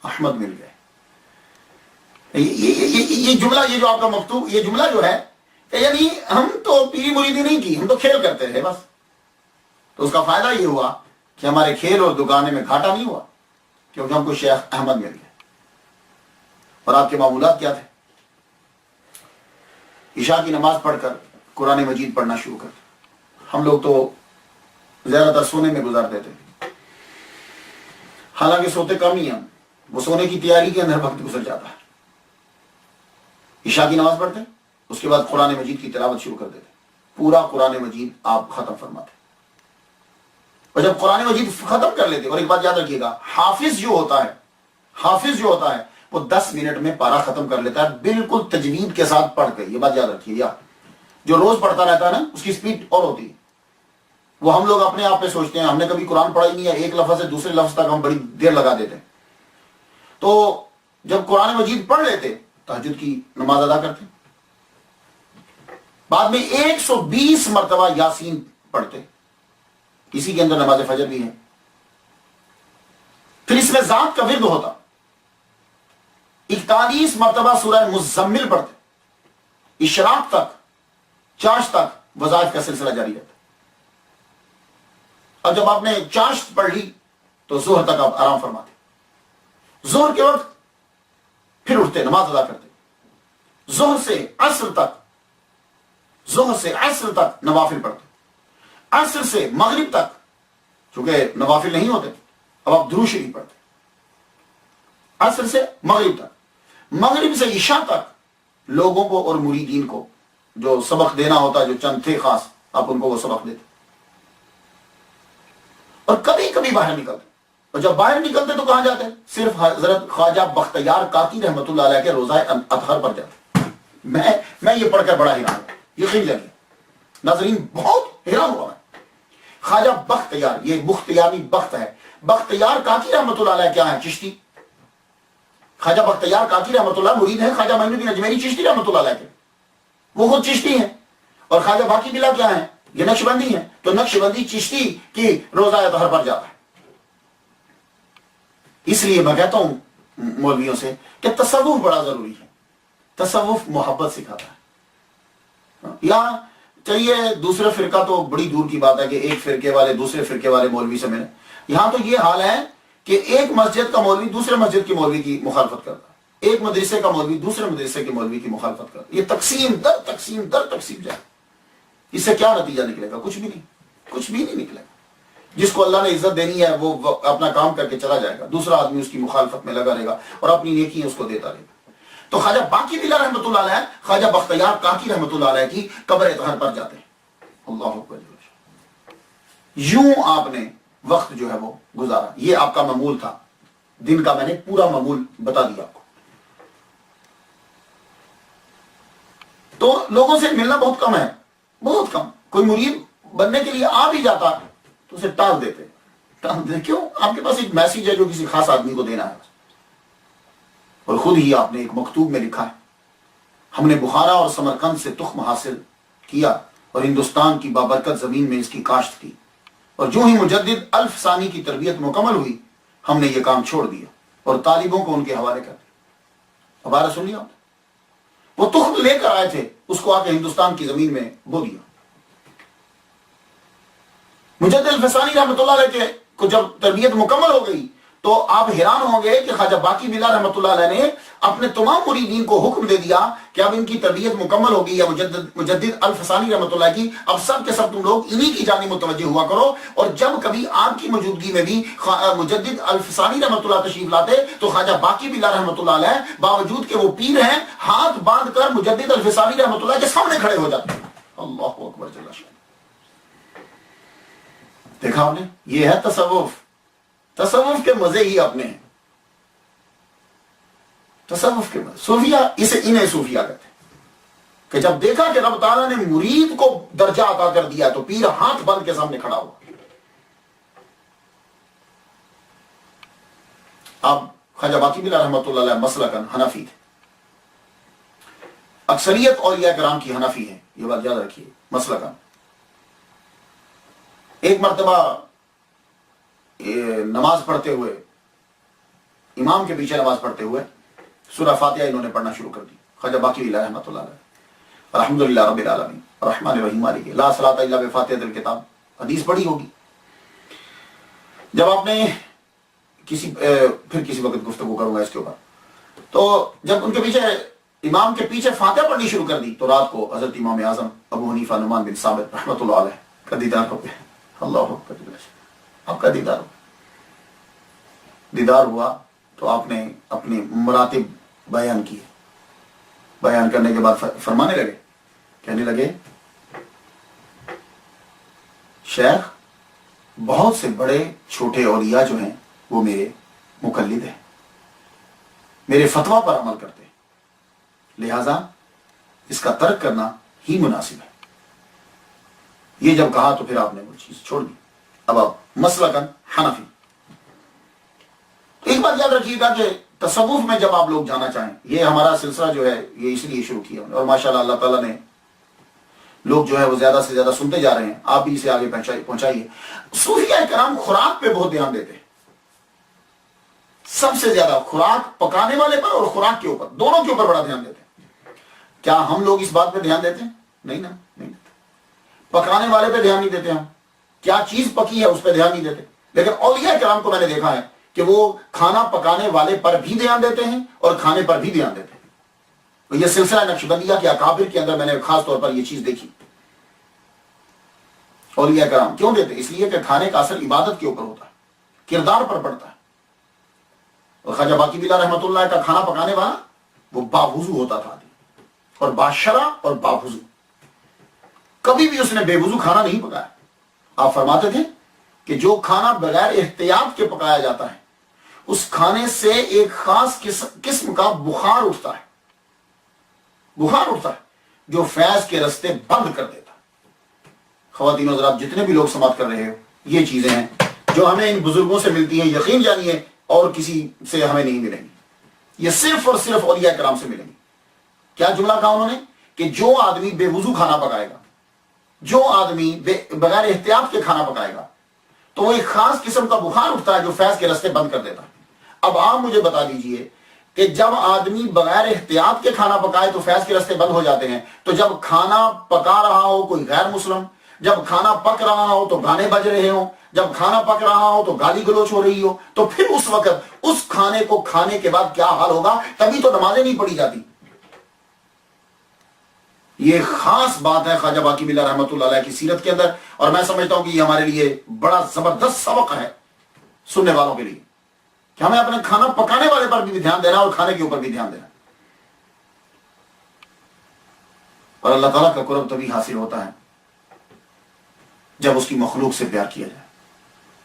احمد مل گئے. یہ جملہ، یہ جو آپ کا مکتوب، یہ جملہ جو ہے کہ یعنی ہم تو پیری مریدی نہیں کی، ہم تو کھیل کرتے رہے بس. تو اس کا فائدہ یہ ہوا کہ ہمارے کھیل اور دکانے میں گھاٹا نہیں ہوا، کیونکہ ہم کو شیخ احمد مل گئے. اور آپ کے معمولات کیا تھے؟ عشاء کی نماز پڑھ کر قرآن مجید پڑھنا شروع کر. ہم لوگ تو زیادہ تر سونے میں گزار دیتے، حالانکہ سوتے کم ہی ہم. وہ سونے کی تیاری کے اندر وقت گزر جاتا ہے. عشاء کی نماز پڑھتے، اس کے بعد قرآن مجید کی تلاوت شروع کر دیتے. پورا قرآن مجید آپ ختم فرماتے. اور جب قرآن مجید ختم کر لیتے، اور ایک بات یاد رکھیے گا، حافظ جو ہوتا ہے وہ 10 منٹ میں پارا ختم کر لیتا ہے، بالکل تجوید کے ساتھ پڑھ کے. یہ بات یاد رکھیے. یا جو روز پڑھتا رہتا ہے نا، اس کی سپیڈ اور ہوتی ہے. وہ ہم لوگ اپنے آپ پہ سوچتے ہیں ہم نے کبھی قرآن پڑھا ہی نہیں ہے، ایک لفظ سے دوسرے لفظ تک ہم بڑی دیر لگا دیتے ہیں. تو جب قرآن مجید پڑھ لیتے، تہجد کی نماز ادا کرتے، بعد میں 120 مرتبہ یاسین پڑھتے. اسی کے اندر نماز فجر بھی ہے. پھر اس میں ذات کا ورد ہوتا. 41 مرتبہ سورہ مزمل پڑھتے. اشراق تک، چاشت تک وظائف کا سلسلہ جاری رہتا. اور جب آپ نے چاشت پڑھ لی تو ظہر تک آپ آرام فرماتے. ظہر کے وقت پھر اٹھتے، نماز ادا کرتے. ظہر سے عصر تک نوافل پڑھتے. عصر سے مغرب تک چونکہ نوافل نہیں ہوتے، اب آپ درود شریف پڑھتے. عصر سے مغرب تک، مغرب سے عشاء تک لوگوں کو اور مریدین کو جو سبق دینا ہوتا، جو چند تھے خاص، آپ ان کو وہ سبق دیتے، اور کبھی کبھی باہر نکلتے، اور جب باہر نکلتے تو کہاں جاتے؟ صرف حضرت خواجہ بختیار کاکی رحمۃ اللہ علیہ کے روزہ اطہر پر جاتے۔ میں یہ پڑھ کر بڑا حیران ہوں، یقین جائیے ناظرین، بہت حیران ہوا میں۔ خواجہ بختیار، یہ بختیار نہیں بخت ہے، بختیار کاکی رحمۃ اللہ علیہ کیا ہے؟ چشتی۔ خواجہ بختیار کاکی رحمۃ اللہ مرید ہیں خواجہ معین الدین اجمیری چشتی رحمۃ اللہ علیہ کے، وہ خود چشتی ہیں، اور خواجہ باقی بلا کیا ہیں؟ یہ نقشبندی ہیں، تو نقشبندی چشتی کی روزہ اطہر پر جاتا ہے۔ اس لیے میں کہتا ہوں مولویوں سے کہ تصوف بڑا ضروری ہے، تصوف محبت سکھاتا ہے۔ یہاں چلیے دوسرے فرقہ تو بڑی دور کی بات ہے کہ ایک فرقے والے دوسرے فرقے والے مولوی سے ملے، یہاں تو یہ حال ہے کہ ایک مسجد کا مولوی دوسرے مسجد کی مولوی کی مخالفت کرتا ہے، ایک مدرسے کا مولوی دوسرے مدرسے کے مولوی کی مخالفت کرتا ہے، یہ تقسیم در تقسیم در تقسیم جائے، اس سے کیا نتیجہ نکلے گا؟ کچھ بھی نہیں، کچھ بھی نہیں نکلے گا۔ جس کو اللہ نے عزت دینی ہے وہ اپنا کام کر کے چلا جائے گا، دوسرا آدمی اس کی مخالفت میں لگا رہے گا اور اپنی نیکی اس کو دیتا رہے گا۔ تو خواجہ باقی بلا رحمۃ اللہ علیہ خواجہ بختیار کاکی رحمۃ اللہ علیہ کی قبر اطہر پر جاتے ہیں۔ اللہ اکبر، یوں آپ نے وقت جو ہے وہ گزارا، یہ آپ کا معمول تھا، دن کا میں نے پورا معمول بتا دیا آپ کو۔ تو لوگوں سے ملنا بہت کم ہے، بہت کم۔ کوئی مرید بننے کے لیے آ بھی جاتا تو اسے ٹال دیتے، کیوں؟ آپ کے پاس ایک میسیج ہے جو کسی خاص آدمی کو دینا ہے، اور خود ہی آپ نے ایک مکتوب میں لکھا ہے، ہم نے بخارا اور سمرقند سے تخم حاصل کیا اور ہندوستان کی بابرکت زمین میں اس کی کاشت کی، اور جو ہی مجدد الف ثانی کی تربیت مکمل ہوئی ہم نے یہ کام چھوڑ دیا اور طالبوں کو ان کے حوالے کر دیا۔ ہمارا سن لیا، وہ تخم لے کر آئے تھے، اس کو آ کے ہندوستان کی زمین میں بو دیا۔ مجدد الفسانی رحمۃ اللہ علیہ کو جب تربیت مکمل ہو گئی تو آپ حیران ہوں گے کہ خواجہ باقی بلا رحمۃ اللہ علیہ نے اپنے تمام مریدین کو حکم دے دیا کہ اب ان کی تربیت مکمل ہو گئی ہے مجدد الفسانی رحمۃ اللہ کی، اب سب کے سب تم لوگ انہی کی جانب متوجہ ہوا کرو، اور جب کبھی آپ کی موجودگی میں بھی مجدد الفسانی رحمۃ اللہ تشریف لاتے تو خواجہ باقی بلا رحمۃ اللہ علیہ باوجود کہ وہ پیر ہیں ہاتھ باندھ کر مجدد الفسانی رحمۃ اللہ کے سامنے کھڑے ہو جاتے ہیں۔ اللہ اکبر جل شانہ۔ دیکھا آپ نے، یہ ہے تصوف، تصوف کے مزے ہی اپنے ہیں، تصوف کے مزے۔ صوفیہ انہیں صوفیہ کہتے ہیں کہ جب دیکھا کہ رب تعالیٰ نے مرید کو درجہ عطا کر دیا تو پیر ہاتھ بند کے سامنے کھڑا ہوا۔ اب خواجہ باقی بلا رحمۃ اللہ علیہ مسلکن حنفی تھے، اکثریت اولیاء کرام کی حنفی ہیں، یہ بات یاد رکھیے، مسلکن۔ ایک مرتبہ نماز پڑھتے ہوئے، امام کے پیچھے نماز پڑھتے ہوئے سورہ فاتحہ انہوں نے پڑھنا شروع کر دی، خواجہ باقی بلا رحمۃ اللہ علیہ، الحمدللہ رب العالمین الرحمن الرحیم مالک لا صلاۃ الا بفاتحۃ الکتاب، حدیث پڑھی ہوگی۔ جب آپ نے پھر کسی وقت گفتگو کروں گا اس کے اوپر، تو جب ان کے پیچھے امام کے پیچھے فاتحہ پڑھنی شروع کر دی تو رات کو حضرت امام اعظم ابو حنیفہ نعمان بن ثابت رحمۃ اللہ علیہ کا دیدار ہو گیا۔ اللہ اکبر، آپ کا دیدار ہوا تو آپ نے اپنی مراتب بیان کی، بیان کرنے کے بعد فرمانے لگے، کہنے لگے شیخ بہت سے بڑے چھوٹے اولیاء جو ہیں وہ میرے مقلد ہیں، میرے فتویٰ پر عمل کرتے ہیں، لہذا اس کا ترک کرنا ہی مناسب ہے۔ یہ جب کہا تو پھر آپ نے وہ چیز چھوڑ دی۔ اب آپ مسلکن حنفی۔ ایک بات یاد رکھیے گا کہ تصوف میں جب آپ لوگ جانا چاہیں، یہ ہمارا سلسلہ جو ہے یہ اس لیے شروع کیا اور ماشاءاللہ اللہ تعالیٰ نے لوگ جو ہے وہ زیادہ سے زیادہ سنتے جا رہے ہیں، آپ بھی اسے آگے پہنچائیے۔ صوفیہ کرام خوراک پہ بہت دھیان دیتے ہیں، سب سے زیادہ خوراک پکانے والے پر اور خوراک کے اوپر، دونوں کے اوپر بڑا دھیان دیتے ہیں۔ کیا ہم لوگ اس بات پہ دھیان دیتے ہیں؟ نہیں نا، نہیں دیتے۔ پکانے والے پہ دھیان نہیں دیتے، ہم کیا چیز پکی ہے اس پہ دھیان نہیں دیتے، لیکن اولیاء کرام کو میں نے دیکھا ہے کہ وہ کھانا پکانے والے پر بھی دھیان دیتے ہیں اور کھانے پر بھی دھیان دیتے ہیں۔ یہ سلسلہ نقشبندیہ کے اکابر کے اندر میں نے خاص طور پر یہ چیز دیکھی۔ اولیاء کرام کیوں دیتے؟ اس لیے کہ کھانے کا اثر عبادت کے اوپر ہوتا ہے، کردار پر پڑتا ہے۔ اور خواجہ باقی بلا رحمۃ اللہ کا کھانا پکانے والا وہ باوضو ہوتا تھا اور باشرہ اور باوضو، کبھی بھی اس نے بے وضو کھانا نہیں پکایا۔ آپ فرماتے تھے کہ جو کھانا بغیر احتیاط کے پکایا جاتا ہے اس کھانے سے ایک خاص قسم کا بخار اٹھتا ہے، بخار اٹھتا ہے جو فیض کے رستے بند کر دیتا ہے۔ خواتین و حضرات، جتنے بھی لوگ سماعت کر رہے ہو، یہ چیزیں ہیں جو ہمیں ان بزرگوں سے ملتی ہیں، یقین جانیے اور کسی سے ہمیں نہیں ملیں گی، یہ صرف اور صرف اولیاء کرام سے ملیں گی۔ کیا جملہ کہا انہوں نے کہ جو آدمی بے وضو کھانا پکائے گا، جو آدمی بغیر احتیاط کے کھانا پکائے گا تو وہ ایک خاص قسم کا بخار اٹھتا ہے جو فیض کے رستے بند کر دیتا ہے۔ اب آپ مجھے بتا دیجئے کہ جب آدمی بغیر احتیاط کے کھانا پکائے تو فیض کے رستے بند ہو جاتے ہیں، تو جب کھانا پکا رہا ہو کوئی غیر مسلم، جب کھانا پک رہا ہو تو گانے بج رہے ہوں، جب کھانا پک رہا ہو تو گالی گلوچ ہو رہی ہو، تو پھر اس وقت اس کھانے کو کھانے کے بعد کیا حال ہوگا؟ تبھی تو نمازیں نہیں پڑھی جاتی۔ یہ خاص بات ہے خواجہ باقی بلا رحمۃ اللہ علیہ کی سیرت کے اندر، اور میں سمجھتا ہوں کہ یہ ہمارے لیے بڑا زبردست سبق ہے سننے والوں کے لیے کہ ہمیں اپنے کھانا پکانے والے پر بھی دھیان دینا اور کھانے کے اوپر بھی دھیان دینا۔ اور اللہ تعالیٰ کا قرب تبھی حاصل ہوتا ہے جب اس کی مخلوق سے پیار کیا جائے۔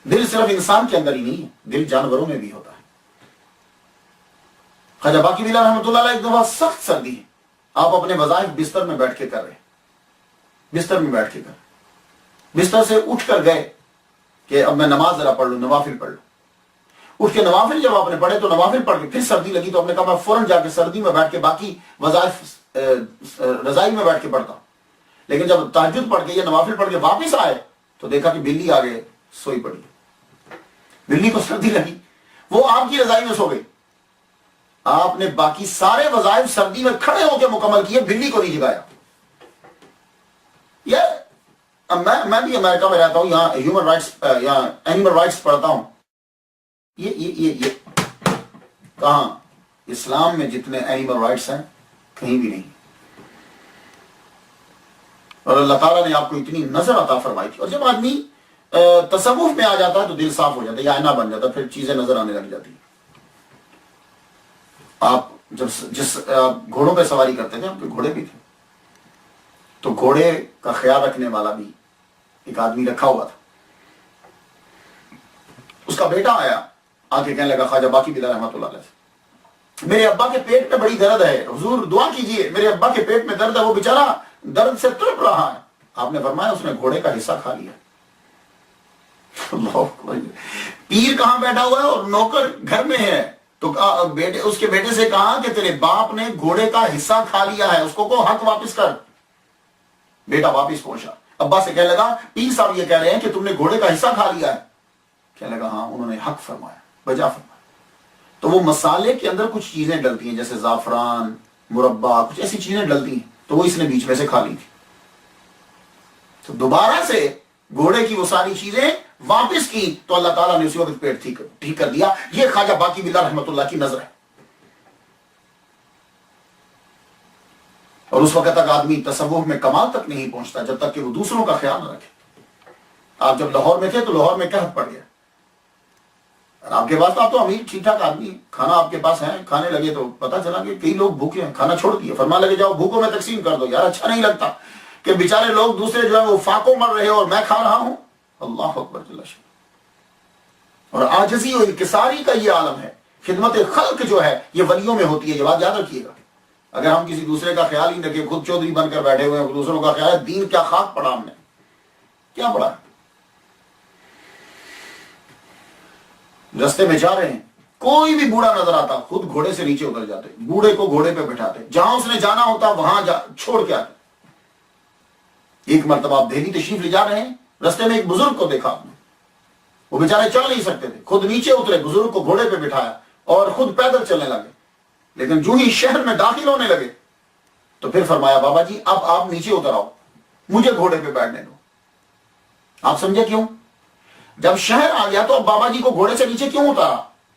دل صرف انسان کے اندر ہی نہیں ہے، دل جانوروں میں بھی ہوتا ہے۔ خواجہ باقی بلا رحمۃ اللہ علیہ ایک دفعہ سخت سردی ہے، آپ اپنے وظائف بستر میں بیٹھ کے کر رہے، بستر میں بیٹھ کے کر رہے، بستر سے اٹھ کر گئے کہ اب میں نماز ذرا پڑھ لوں، نوافل پڑھ لوں۔ اٹھ کے نوافل جب آپ نے پڑھے تو نوافل پڑھ کے پھر سردی لگی تو آپ نے کہا میں فوراً جا کے سردی میں بیٹھ کے باقی وظائف رضائی میں بیٹھ کے پڑھتا ہوں۔ لیکن جب تہجد پڑھ کے یا نوافل پڑھ کے واپس آئے تو دیکھا کہ بلی آگے سوئی پڑی، بلی کو سردی لگی، وہ آپ کی رضائی میں سو گئی۔ آپ نے باقی سارے وظائف سردی میں کھڑے ہو کے مکمل کیے، بلی کو نہیں جگایا۔ میں بھی امریکہ میں رہتا ہوں، یہاں ہیومن رائٹس یا اینیمل رائٹس پڑھتا ہوں۔ یہ کہاں اسلام میں جتنے اینیمل رائٹس ہیں کہیں بھی نہیں۔ اور اللہ تعالیٰ نے آپ کو اتنی نظر عطا فرمائی تھی، اور جب آدمی تصوف میں آ جاتا ہے تو دل صاف ہو جاتا ہے، یا آئینہ بن جاتا ہے، پھر چیزیں نظر آنے لگ جاتی ہیں۔ آپ جس گھوڑوں پہ سواری کرتے تھے، آپ کے گھوڑے بھی تھے، تو گھوڑے کا خیال رکھنے والا بھی ایک آدمی رکھا ہوا تھا۔ اس کا بیٹا آیا، آ کے کہنے لگا خواجہ باقی بلا رحمۃ اللہ علیہ سے، میرے ابا کے پیٹ میں بڑی درد ہے، حضور دعا کیجئے، میرے ابا کے پیٹ میں درد ہے، وہ بیچارہ درد سے تڑپ رہا ہے۔ آپ نے فرمایا اس نے گھوڑے کا حصہ کھا لیا۔ اللہ اکبر، پیر کہاں بیٹھا ہوا ہے اور نوکر گھر میں ہے، تو اس کے بیٹے سے کہا کہ تیرے باپ نے گھوڑے کا حصہ کھا لیا ہے، اس کو حق واپس کر۔ بیٹا واپس پہنچا، ابا سے کہنے لگا پیر صاحب یہ کہہ رہے ہیں کہ تم نے گھوڑے کا حصہ کھا لیا ہے۔ کہنے لگا ہاں، انہوں نے حق فرمایا، بجا فرمایا۔ تو وہ مسالے کے اندر کچھ چیزیں ڈلتی ہیں جیسے زعفران، مربع، کچھ ایسی چیزیں ڈلتی ہیں، تو وہ اس نے بیچ میں سے کھا لی تھی۔ تو دوبارہ سے گھوڑے کی وہ ساری چیزیں واپس کی تو اللہ تعالیٰ نے اسی وقت پیٹ ٹھیک کر دیا۔ یہ خواجہ باقی بلا رحمۃ اللہ کی نظر ہے۔ اور اس وقت تک آدمی تصوف میں کمال تک نہیں پہنچتا جب تک کہ وہ دوسروں کا خیال نہ رکھے۔ آپ جب لاہور میں تھے تو لاہور میں قحط پڑ گیا، آپ کے پاس آپ تو امیر ٹھیک ٹھاک آدمی، کھانا آپ کے پاس ہے، کھانے لگے تو پتا چلا کہ کئی لوگ بھوکے ہیں، کھانا چھوڑ دیا، فرمان لگے جاؤ بھوکوں میں تقسیم کر دو، یار اچھا نہیں لگتا کہ بیچارے لوگ دوسرے جو ہے وہ فاقوں مر رہے اور میں کھا رہا ہوں۔ اللہ اکبر جل شانہ۔ اور عاجزی و انکساری کا یہ عالم ہے، خدمت خلق جو ہے یہ ولیوں میں ہوتی ہے، یہ بات یاد رکھیے گا۔ اگر ہم کسی دوسرے کا خیال ہی نہ کہ خود چودھری بن کر بیٹھے ہوئے ہیں، دوسروں کا خیال ہے، دین کیا خاک پڑا ہم نے، کیا پڑا؟ رستے میں جا رہے ہیں، کوئی بھی بوڑھا نظر آتا خود گھوڑے سے نیچے اتر جاتے، بوڑھے کو گھوڑے پہ بٹھاتے، جہاں اس نے جانا ہوتا وہاں چھوڑ کے آتے۔ ایک مرتبہ آپ دہلی تشریف لے جا رہے ہیں، رستے میں ایک بزرگ کو دیکھا آپ نے، وہ بیچارے چل نہیں سکتے تھے، خود نیچے اترے، بزرگ کو گھوڑے پہ بٹھایا اور خود پیدل چلنے لگے۔ لیکن جو ہی شہر میں داخل ہونے لگے تو پھر فرمایا بابا جی اب آپ نیچے اتر آؤ، مجھے گھوڑے پہ بیٹھنے دو۔ آپ سمجھے کیوں؟ جب شہر آ گیا تو اب بابا جی کو گھوڑے سے نیچے کیوں اتارا؟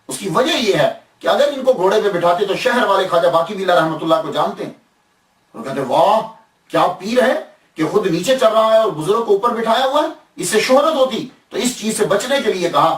اس کی وجہ یہ ہے کہ اگر ان کو گھوڑے پہ بٹھاتے تو شہر والے خواجہ باقی بلا رحمۃ اللہ کو جانتے ہیں، وہ کہتے واہ کیا پیر ہے کہ خود نیچے چل رہا ہے اور بزرگ کو اوپر بٹھایا ہوا ہے، اس سے شہرت ہوتی۔ تو اس چیز سے بچنے کے لیے کہا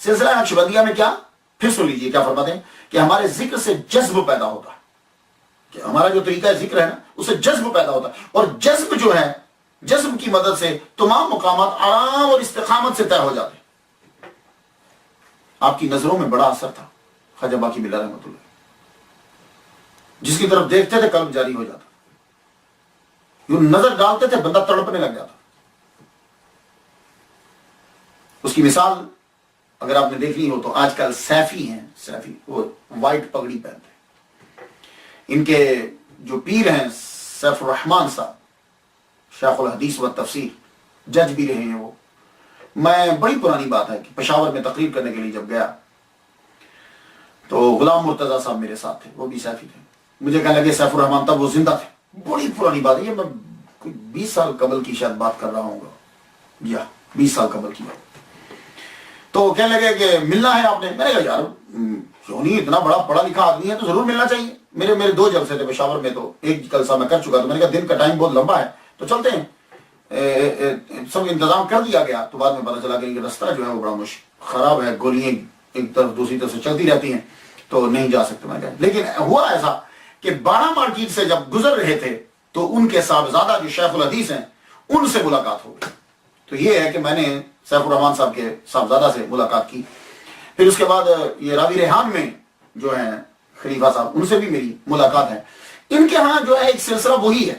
سلسلہ نقشبندیہ میں کیا، پھر سن لیجیے کیا فرماتے ہیں کہ ہمارے ذکر سے جذب پیدا ہوتا ہے، کہ ہمارا جو طریقہ ذکر ہے نا اس سے جذب پیدا ہوتا ہے، اور جذب جو ہے، جذب کی مدد سے تمام مقامات آرام اور استقامت سے طے ہو جاتے ہیں۔ آپ کی نظروں میں بڑا اثر تھا خواجہ باقی بلّہ رحمۃ اللہ، جس کی طرف دیکھتے تھے قلب جاری ہو جاتا، یوں نظر ڈالتے تھے بندہ تڑپنے لگ جاتا۔ اس کی مثال اگر آپ نے دیکھنی ہو تو آج کل سیفی ہیں، سیفی وہ وائٹ پگڑی پہنتے ہیں، ان کے جو پیر ہیں سیف الرحمان صاحب، شیخ الحدیث و تفسیر، جج بھی رہے ہیں وہ۔ میں بڑی پرانی بات ہے کہ پشاور میں تقریر کرنے کے لیے جب گیا تو غلام مرتضیٰ صاحب میرے ساتھ تھے، وہ بھی سیفی تھے۔ مجھے کہنے لگے سیف الرحمان تب وہ زندہ تھے، بڑی پرانی بات ہے یہ، میں کوئی 20 سال قبل کی شاید بات کر رہا ہوں گا، یا 20 سال قبل کی بات۔ تو کہنے لگے کہ ملنا ہے آپ نے، میں نے کہا یار کیوں نہیں، اتنا بڑا پڑھا لکھا آدمی ہے تو ضرور ملنا چاہیے۔ میرے 2 جلسے تھے پشاور میں، تو ایک جلسہ میں کر چکا، تو میں نے کہا دن کا ٹائم بہت لمبا ہے تو چلتے ہیں، سب انتظام کر دیا گیا۔ تو بعد میں پتا چلا کہ رستہ جو ہے وہ بڑا خراب ہے، گولیاں ایک طرف دوسری طرف سے چلتی رہتی ہیں تو نہیں جا سکتے۔ میں کہا لیکن ہوا ایسا کہ 12 مارکیٹ سے جب گزر رہے تھے تو ان کے صاحبزادہ جو شیخ الحدیث ہیں ان سے ملاقات ہو گئی۔ تو یہ ہے کہ میں نے سیف الرحمان صاحب کے صاحبزادہ سے ملاقات کی۔ پھر اس کے بعد یہ راوی ریحان میں جو ہیں خلیفہ صاحب، ان سے بھی میری ملاقات ہے۔ ان کے ہاں جو ہے ایک سلسلہ وہی ہے،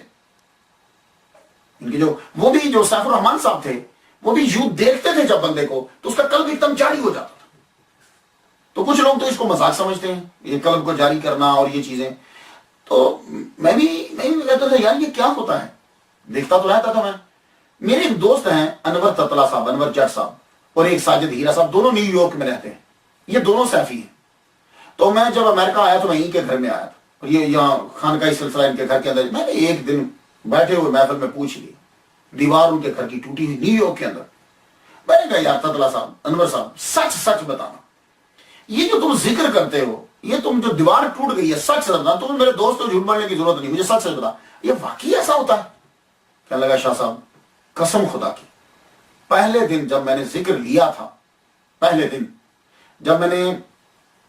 ان کے وہ بھی جو سیف الرحمان صاحب تھے وہ بھی یوں دیکھتے تھے جب بندے کو تو اس کا قلب ایک دم جاری ہو جاتا تھا۔ تو کچھ لوگ تو اس کو مذاق سمجھتے ہیں، یہ قلب کو جاری کرنا اور یہ چیزیں، تو میں بھی کہتا تھا یار یہ کیا ہوتا ہے، دیکھتا تو رہتا تھا میں۔ میرے ایک دوست ہیں انور تتلا صاحب، انور جٹ صاحب، اور ایک ساجد ہیرا صاحب، دونوں نیو یارک میں رہتے ہیں، یہ دونوں سیفی ہیں۔ تو میں جب امریکہ آیا تو میں ان کے گھر میں آیا تھا، اور یہ یہاں خانقاہی سلسلہ ان کے گھر کے اندر، میں نے ایک دن بیٹھے ہوئے محفل میں پوچھ لی، دیوار ان کے گھر کی ٹوٹی ہوئی نیو یارک کے اندر۔ میں نے کہا یار تتلا صاحب، انور صاحب، سچ بتانا، یہ جو تم ذکر کرتے ہو، یہ تم جو دیوار ٹوٹ گئی ہے، سچ بتانا، تمہیں میرے دوست کو جھوٹ بولنے کی ضرورت نہیں، مجھے سچ بتا، یہ واقعی ایسا ہوتا ہے؟ کہنے لگا شاہ صاحب قسم خدا کی، پہلے دن جب میں نے ذکر لیا تھا، پہلے دن جب میں نے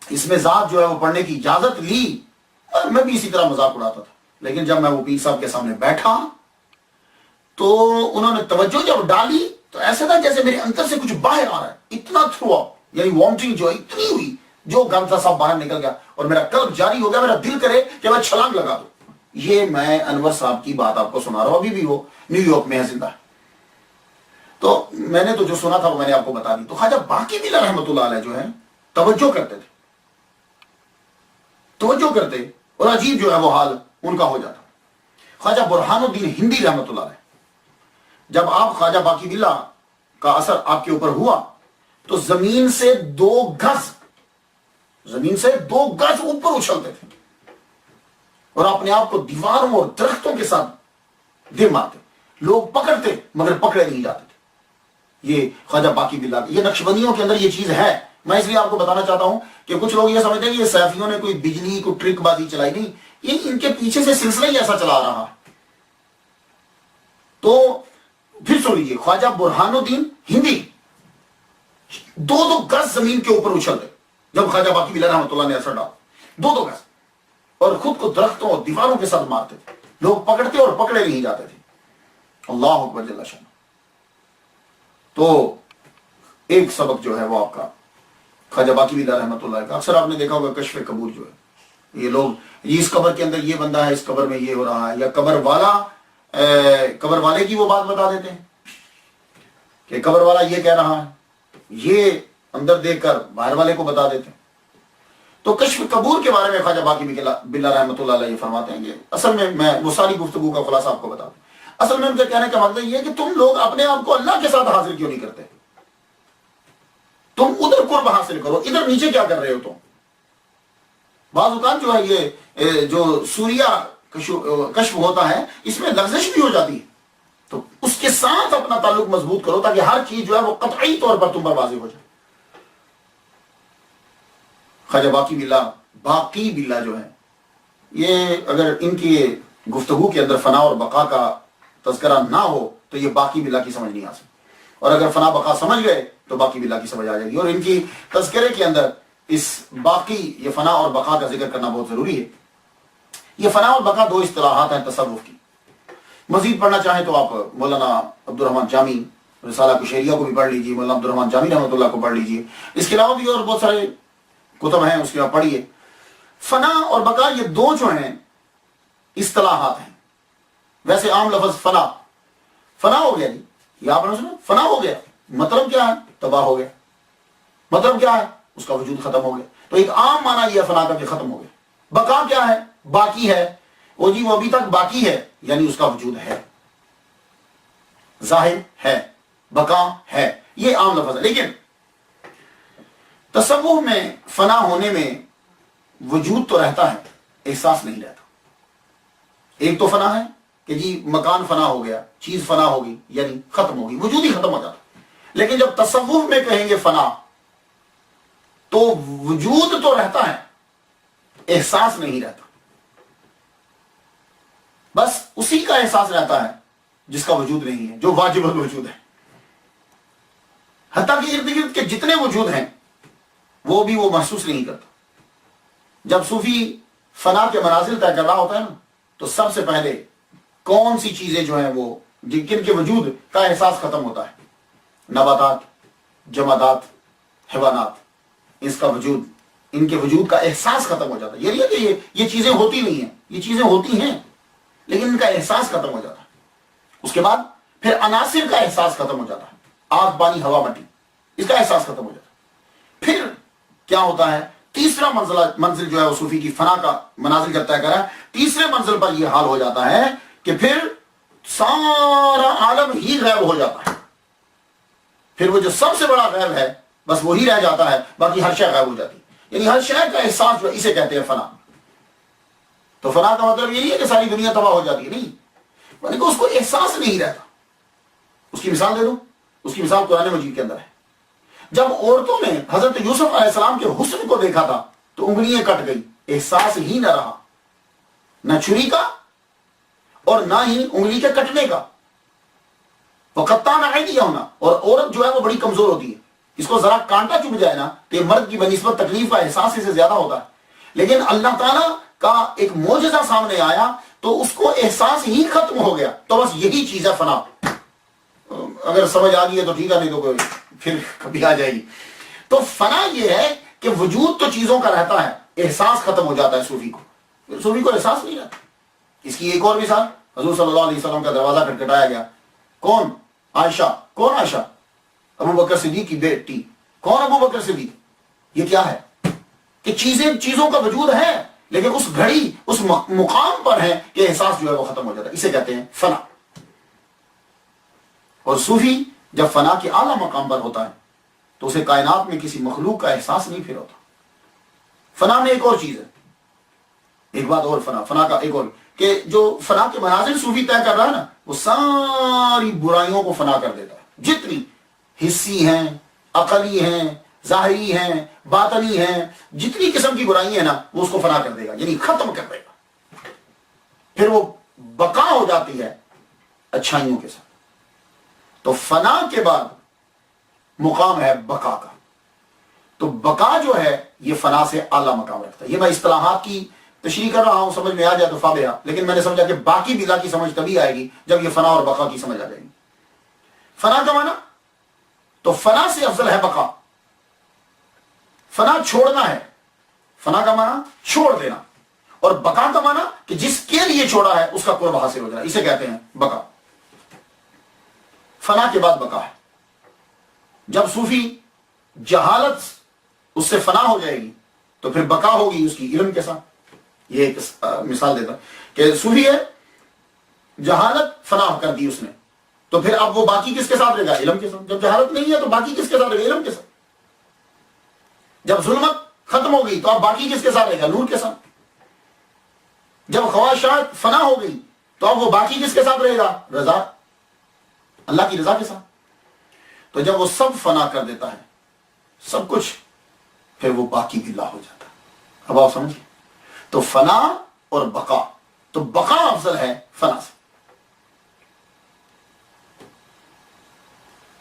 اس میں ذات جو ہے وہ پڑھنے کی اجازت لی، اور میں بھی اسی طرح مذاق اڑاتا تھا، لیکن جب میں وہ پیر صاحب کے سامنے بیٹھا تو انہوں نے توجہ جب ڈالی تو ایسا تھا جیسے میرے اندر سے کچھ باہر آ رہا ہے، اتنا تھرو اپ، یعنی وامٹنگ جو اتنی ہوئی، جو گم تھا سب باہر نکل گیا، اور میرا قلب جاری ہو گیا، میرا دل کرے کہ میں چھلانگ لگا دوں۔ یہ میں انور صاحب کی بات آپ کو سنا رہا ہوں، ابھی بھی وہ نیو یارک میں ہے، زندہ ہے۔ تو میں نے تو جو سنا تھا وہ میں نے آپ کو بتا دی۔ تو خواجہ باقی بلّہ رحمۃ اللہ علیہ جو ہے توجہ کرتے تھے، توجہ کرتے، اور عجیب جو ہے وہ حال ان کا ہو جاتا۔ خواجہ برہان الدین ہندی رحمۃ اللہ علیہ، جب آپ خواجہ باقی بلّہ کا اثر آپ کے اوپر ہوا تو زمین سے 2 گز اوپر اچھلتے تھے، اور اپنے آپ کو دیواروں اور درختوں کے ساتھ دے مارتے، لوگ پکڑتے مگر پکڑے نہیں جاتے تھے۔ یہ خواجہ باقی بلّہ، یہ نقشبندیوں کے اندر یہ چیز ہے۔ میں اس لیے آپ کو بتانا چاہتا ہوں کہ کچھ لوگ یہ سمجھتے ہیں کہ یہ سیفیوں نے کوئی بجلی کو ٹرک بازی چلائی، نہیں، یہ ان کے پیچھے سے سلسلہ ہی ایسا چلا رہا۔ تو پھر سن لیجیے، خواجہ برہان الدین ہندی 2 گز زمین کے اوپر اچھلتے جب خواجہ باقی بلّہ رحمۃ اللہ نے اثر ڈالا، 2 گز، اور خود کو درختوں اور دیواروں کے ساتھ مارتے تھے، لوگ پکڑتے اور پکڑے نہیں جاتے تھے۔ اللہ اکبر جل شانہ۔ تو ایک سبق جو ہے وہ آپ کا خواجہ باقی بلّہ رحمۃ اللہ کا، اکثر آپ نے دیکھا ہوگا کشف قبور جو ہے، یہ لوگ اس قبر کے اندر یہ بندہ ہے، اس قبر میں یہ ہو رہا ہے، یا قبر والے کی وہ بات بتا دیتے ہیں کہ قبر والا یہ کہہ رہا ہے، یہ اندر دیکھ کر باہر والے کو بتا دیتے ہیں۔ تو کشف قبور کے بارے میں خواجہ باقی بلّہ رحمۃ اللہ علیہ فرماتے ہیں کہ اصل میں وہ ساری گفتگو کا خلاصہ آپ کو بتا دوں، اصل میں ان کے کہنے کا مطلب یہ ہے کہ تم لوگ اپنے آپ کو اللہ کے ساتھ حاضر کیوں نہیں کرتے؟ تم ادھر قرب حاصل کرو، ادھر نیچے کیا کر رہے ہو تم؟ بعض اوقات جو ہے یہ جو سوریہ کشف ہوتا ہے اس میں لغزش بھی ہو جاتی ہے، تو اس کے ساتھ اپنا تعلق مضبوط کرو تاکہ ہر چیز جو ہے وہ قطعی طور پر تم پر واضح ہو جائے۔ خواجہ باقی بلّہ جو ہے، یہ اگر ان کی گفتگو کے اندر فنا اور بقا کا تذکرہ نہ ہو تو یہ باقی بلّہ کی سمجھ نہیں آ سکتی۔ اور اگر فنا بقا سمجھ گئے تو باقی بھی اللہ کی سمجھ آ جائے گی. اور ان کی تذکرے کے اندر اس باقی یہ فنا اور بقا کا ذکر کرنا بہت ضروری ہے. یہ فنا اور بقا دو اصطلاحات ہیں تصوف کی. مزید پڑھنا چاہیں تو آپ مولانا عبد الرحمن جامی رسالہ کشیریہ کو بھی پڑھ لیجیے, مولانا عبد الرحمن جامی رحمۃ اللہ کو پڑھ لیجیے. اس کے علاوہ بھی اور بہت سارے کتب ہیں, اس کے آپ پڑھیے. فنا اور بقا یہ دو جو ہیں اصطلاحات ہیں. ویسے عام لفظ فنا, فنا ہو گیا جی, یہ آپ نے سنا فنا ہو گیا, مطلب کیا ہے؟ تباہ ہو گیا. مطلب کیا ہے؟ اس کا وجود ختم ہو گیا. تو ایک عام معنی یہ فنا کا کہ ختم ہو گیا. بقا کیا ہے؟ باقی ہے. وہ جی وہ ابھی تک باقی ہے, یعنی اس کا وجود ہے, ظاہر ہے, بقا ہے. یہ عام لفظ ہے. لیکن تصوف میں فنا ہونے میں وجود تو رہتا ہے, احساس نہیں رہتا. ایک تو فنا ہے کہ جی مکان فنا ہو گیا, چیز فنا ہوگی یعنی ختم ہوگی, وجود ہی ختم ہو جاتا. لیکن جب تصوف میں کہیں گے فنا تو وجود تو رہتا ہے, احساس نہیں رہتا. بس اسی کا احساس رہتا ہے جس کا وجود نہیں ہے, جو واجب الوجود ہے. حتیٰ کہ ارد گرد کے جتنے وجود ہیں وہ بھی وہ محسوس نہیں کرتا. جب صوفی فنا کے منازل طے کر رہا ہوتا ہے نا, تو سب سے پہلے کون سی چیزیں جو ہیں وہ جن کے وجود کا احساس ختم ہوتا ہے؟ نباتات, جمادات, حیوانات. اس کا وجود, ان کے وجود کا احساس ختم ہو جاتا ہے. یہ نہیں ہے کہ یہ چیزیں ہوتی نہیں ہیں, یہ چیزیں ہوتی ہیں لیکن ان کا احساس ختم ہو جاتا ہے. اس کے بعد پھر عناصر کا احساس ختم ہو جاتا ہے, آگ پانی ہوا مٹی, اس کا احساس ختم ہو جاتا ہے. پھر کیا ہوتا ہے؟ تیسرا منزل جو ہے وہ صوفی کی فنا کا منازل جب طے کرا ہے, تیسرے منزل پر یہ حال ہو جاتا ہے کہ پھر سارا عالم ہی غائب ہو جاتا ہے. پھر وہ جو سب سے بڑا غیب ہے بس وہی رہ جاتا ہے, باقی ہر شے غائب ہو جاتی ہے. یعنی ہر شے کا احساس جو اسے کہتے ہیں فنا. تو فنا کا مطلب یہ نہیں ہے کہ ساری دنیا تباہ ہو جاتی ہے, نہیں, یعنی کہ اس کو احساس نہیں رہتا. اس کی مثال دے دوں, اس کی مثال قرآن مجید کے اندر ہے. جب عورتوں نے حضرت یوسف علیہ السلام کے حسن کو دیکھا تھا تو انگلیاں کٹ گئی, احساس ہی نہ رہا, نہ چھری کا اور نہ ہی انگلی کے کٹنے کا. وقتان عیدیہ ہونا, اور عورت جو ہے وہ بڑی کمزور ہوتی ہے, اس کو ذرا کانٹا چبھ جائے نا تو مرد کی بنسبت تکلیف کا احساس اسے زیادہ ہوتا ہے. لیکن اللہ تعالیٰ کا ایک معجزہ سامنے آیا تو اس کو احساس ہی ختم ہو گیا. تو بس یہی چیز ہے فنا. اگر سمجھ آ گئی ہے تو ٹھیک ہے, نہیں تو پھر کبھی آ جائے گی. تو فنا یہ ہے کہ وجود تو چیزوں کا رہتا ہے, احساس ختم ہو جاتا ہے صوفی کو. صوفی کو احساس نہیں رہتا. اس کی ایک اور مثال, حضور صلی اللہ علیہ وسلم کا دروازہ کھٹکھٹایا گیا. کون؟ عائشہ. کون عائشہ؟ ابو بکر صدیق کی بیٹی. کون ابو بکر صدیق؟ یہ کیا ہے کہ چیزوں کا وجود ہے لیکن اس گھڑی اس مقام پر ہے کہ احساس جو ہے وہ ختم ہو جاتا ہے. اسے کہتے ہیں فنا. اور صوفی جب فنا کے اعلیٰ مقام پر ہوتا ہے تو اسے کائنات میں کسی مخلوق کا احساس نہیں پھر ہوتا. فنا میں ایک اور چیز ہے, ایک بات اور, فنا کا ایک اور کہ جو فنا کے منازل صوفی طے کر رہا ہے نا, وہ ساری برائیوں کو فنا کر دیتا ہے. جتنی حسی ہیں, عقلی ہیں, ظاہری ہیں, باطنی ہیں, جتنی قسم کی برائی ہیں نا وہ اس کو فنا کر دے گا, یعنی ختم کر دے گا. پھر وہ بقا ہو جاتی ہے اچھائیوں کے ساتھ. تو فنا کے بعد مقام ہے بقا کا. تو بقا جو ہے یہ فنا سے اعلیٰ مقام رکھتا ہے. یہ میں اصطلاحات کی تشریح کر رہا ہوں, سمجھ میں آ جائے تو فابہا, لیکن میں نے سمجھا کہ باقی بلا کی سمجھ تبھی آئے گی جب یہ فنا اور بقا کی سمجھ آ جائے گی. فنا کا معنی تو فنا سے افضل ہے بقا. فنا چھوڑنا ہے, فنا کا معنی چھوڑ دینا, اور بقا کا معنی کہ جس کے لیے چھوڑا ہے اس کا قرب حاصل ہو جانا, اسے کہتے ہیں بقا. فنا کے بعد بقا ہے. جب صوفی جہالت اس سے فنا ہو جائے گی تو پھر بقا ہوگی اس کی علم کے ساتھ. یہ ایک مثال دیتا کہ صوفی ہے, جہالت فنا کر دی اس نے, تو پھر اب وہ باقی کس کے ساتھ رہے گا؟ علم کے ساتھ. جب جہالت نہیں ہے تو باقی کس کے ساتھ رہے گا؟ علم کے ساتھ. جب ظلمت ختم ہو گئی تو اب باقی کس کے ساتھ رہے گا؟ نور کے ساتھ. جب خواہشات فنا ہو گئی تو اب وہ باقی کس کے ساتھ رہے گا؟ رضا, اللہ کی رضا کے ساتھ. تو جب وہ سب فنا کر دیتا ہے, سب کچھ, پھر وہ باقی بھی لا ہو جاتا ہے. اب آپ سمجھیں, تو فنا اور بقا, تو بقا افضل ہے فنا سے.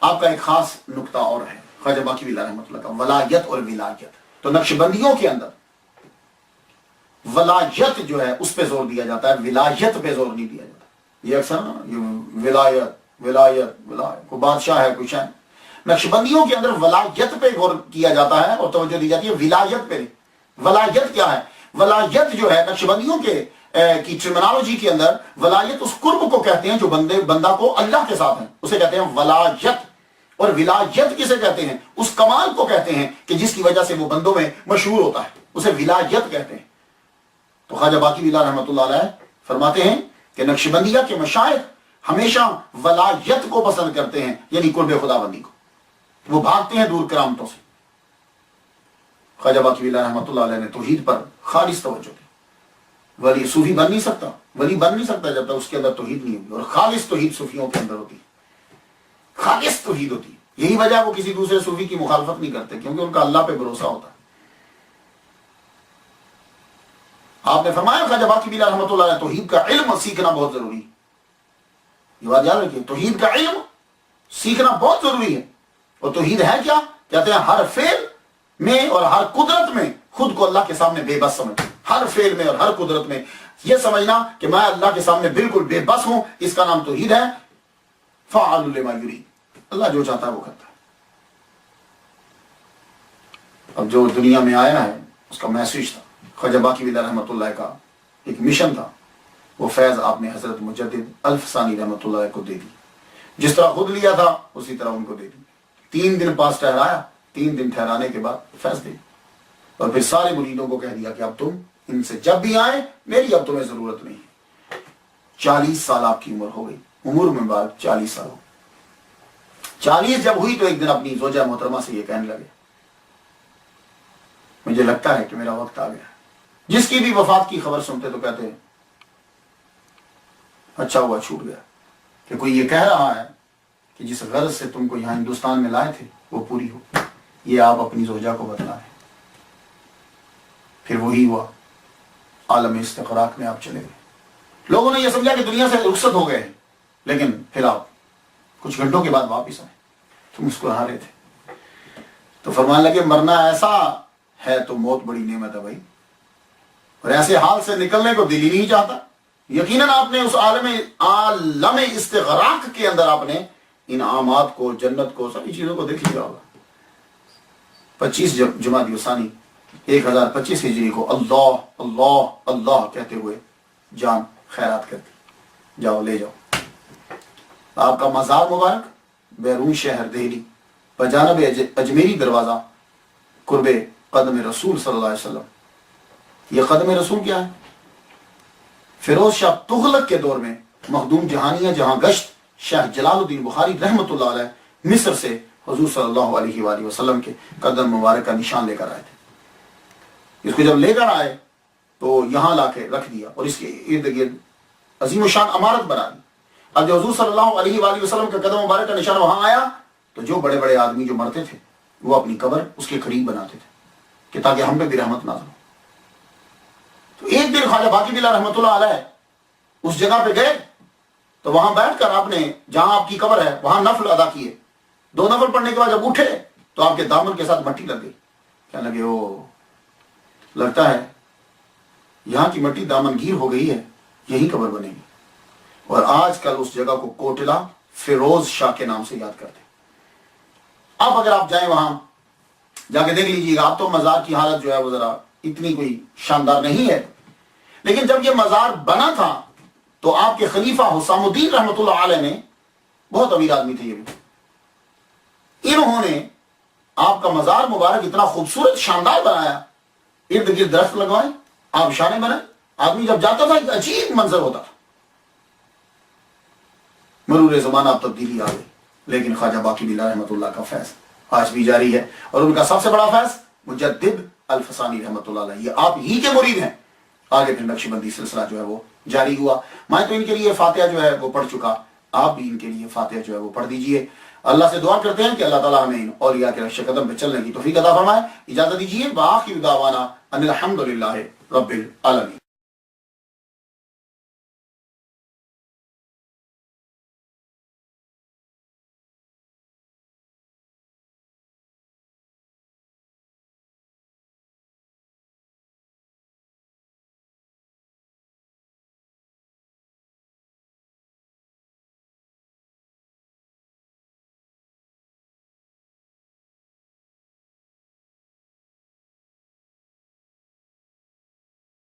آپ کا ایک خاص نقطہ اور ہے خواجہ باقی باللہ رحمۃ اللہ کا، ولایت اور ولایت. تو نقش بندیوں کے اندر ولایت جو ہے اس پہ زور دیا جاتا ہے، ولایت پہ زور نہیں دیا جاتا. یہ اکثر نا یہ ولایت ولایت ولایت، کوئی بادشاہ ہے کوئی شاہ. نقش بندیوں کے اندر ولایت پہ غور کیا جاتا ہے اور توجہ دی جاتی ہے، ولایت پہ نہیں. ولایت کیا ہے؟ ولایت جو ہے نقش بندیوں کے کی ٹرمینالوجی کے اندر ولایت اس قرب کو کہتے ہیں جو بندہ کو اللہ کے ساتھ ہے، اسے کہتے ہیں ولایت. اور ولایت کسے کہتے ہیں؟ اس کمال کو کہتے ہیں کہ جس کی وجہ سے وہ بندوں میں مشہور ہوتا ہے، اسے ولایت کہتے ہیں. تو خواجہ باقی باللہ رحمۃ اللہ علیہ فرماتے ہیں کہ نقش بندیہ کے مشائخ ہمیشہ ولایت کو پسند کرتے ہیں، یعنی قرب خدا بندی کو. وہ بھاگتے ہیں دور کرامتوں سے. خواجہ باقی باللہ رحمۃ اللہ علیہ نے توحید پر خالص توجہ دی. ولی صوفی بن نہیں سکتا، ولی بن نہیں سکتا جب تک اس کے اندر توحید نہیں ہوگی. اور خالص توحید صوفیوں کے اندر ہوتی ہے، خالص توحید ہوتی ہے. یہی وجہ ہے وہ کسی دوسرے صوفی کی مخالفت نہیں کرتے، کیونکہ ان کا اللہ پہ بھروسہ ہوتا ہے. آپ نے فرمایا خواجہ باقی باللہ رحمۃ اللہ علیہ توحید کا علم سیکھنا بہت ضروری ہے. یہ بات یاد رکھیے، توحید کا علم سیکھنا بہت ضروری ہے. اور توحید ہے کیا؟ کہتے ہیں ہر فعل میں اور ہر قدرت میں خود کو اللہ کے سامنے بے بس سمجھنا. ہر فعل میں اور ہر قدرت میں یہ سمجھنا کہ میں اللہ کے سامنے بالکل بے بس ہوں، اس کا نام توحید ہے. فعال لما یرید، اللہ جو چاہتا ہے وہ کرتا ہے. اب جو دنیا میں آیا ہے اس کا میسج تھا، خواجہ باقی باللہ رحمۃ اللہ کا ایک مشن تھا. وہ فیض آپ نے حضرت مجدد الفسانی رحمۃ اللہ کو دے دی. جس طرح خود لیا تھا اسی طرح ان کو دے دی. 3 دن پاس ٹھہرایا، 3 دن ٹھہرانے کے بعد فیض دے. اور پھر سارے مریدوں کو کہہ دیا کہ اب تم ان سے جب بھی آئیں میری اب تمہیں ضرورت نہیں ہے. 40 سال آپ کی عمر ہو گئی، عمر مبارک 40 سال ہو. 40 جب ہوئی تو ایک دن اپنی زوجہ محترمہ سے یہ کہنے لگے مجھے لگتا ہے کہ میرا وقت آ گیا. جس کی بھی وفات کی خبر سنتے تو کہتے ہیں اچھا ہوا چھوٹ گیا. کہ کوئی یہ کہہ رہا ہے کہ جس غرض سے تم کو یہاں ہندوستان میں لائے تھے وہ پوری ہو. یہ آپ اپنی زوجہ کو بتلائیں. پھر وہی ہوا، عالم استغراق میں آپ چلے گئے. لوگوں نے یہ سمجھا کہ دنیا سے رخصت ہو گئے، لیکن پھر آپ کچھ گھنٹوں کے بعد واپس آئے تو مسکرا رہے تھے. تو فرمانے لگے مرنا ایسا ہے تو موت بڑی نعمت ہے بھائی، اور ایسے حال سے نکلنے کو دل ہی نہیں چاہتا. یقیناً آپ نے اس عالم استغراق کے اندر آپ نے انعامات کو، جنت کو، سبھی چیزوں کو دیکھ لیا ہوگا. 25 جمادی الثانی 1025 ہجری کو اللہ اللہ اللہ کہتے ہوئے جان خیرات کر دی. جاؤ لے جاؤ. آپ کا مزار مبارک بیرون شہر دہلی بجانب اجمیری دروازہ قرب قدم رسول صلی اللہ علیہ وسلم. یہ قدم رسول کیا ہے؟ فیروز شاہ تغلق کے دور میں مخدوم جہانیہ جہاں گشت شیخ جلال الدین بخاری رحمۃ اللہ علیہ مصر سے حضور صلی اللہ علیہ وآلہ وسلم کے قدم مبارک کا نشان لے کر آئے تھے. اس کو جب لے کر آئے تو یہاں لا کے رکھ دیا اور اس کے ارد گرد عظیم و شان عمارت بنا دی. اب جو حضور صلی اللہ علیہ وآلہ وسلم کے قدم مبارک کا نشان وہاں آیا تو جو بڑے بڑے آدمی جو مرتے تھے وہ اپنی قبر اس کے قریب بناتے تھے کہ تاکہ ہم پہ بھی رحمت نازل ہو. تو ایک دن خواجہ باقی باللہ رحمۃ اللہ علیہ اس جگہ پہ گئے تو وہاں بیٹھ کر آپ نے جہاں آپ کی قبر ہے وہاں نفل ادا کیے. 2 نفل پڑھنے کے بعد جب اٹھے تو آپ کے دامن کے ساتھ مٹی لگ گئی. کہنے لگے او لگتا ہے یہاں کی مٹی دامن گیر ہو گئی ہے، یہی قبر بنے گی. اور آج کل اس جگہ کو کوٹلہ فیروز شاہ کے نام سے یاد کرتے. اب اگر آپ جائیں وہاں جا کے دیکھ لیجیے گا. آپ تو مزار کی حالت جو ہے وہ ذرا اتنی کوئی شاندار نہیں ہے، لیکن جب یہ مزار بنا تھا تو آپ کے خلیفہ حسام الدین رحمۃ اللہ علیہ نے، بہت امیر آدمی تھے یہ بھی، انہوں نے آپ کا مزار مبارک اتنا خوبصورت شاندار بنایا. ارد گرد درخت لگوائے، آبشاریں بنائے. آدمی جب جاتا تھا ایک عجیب منظر ہوتا تھا. مرور زمانہ اب تبدیلی آ گئی، لیکن خواجہ باقی باللہ رحمۃ اللہ کا فیض آج بھی جاری ہے. اور ان کا سب سے بڑا فیض مجدد الفسانی رحمۃ اللہ علیہ، یہ آپ ہی کے مرید ہیں. آگے پھر نقش بندی سلسلہ جو ہے وہ جاری ہوا. میں تو ان کے لیے فاتحہ جو ہے وہ پڑھ چکا، آپ بھی ان کے لیے فاتحہ جو ہے وہ پڑھ دیجئے. اللہ سے دعا کرتے ہیں کہ اللہ تعالیٰ ہمیں ان اولیاء کے رشد قدم پہ چلنے کی توفیق عطا فرمائے. اجازت دیجیے. وآخر دعوانا ان الحمد للہ رب العالمین.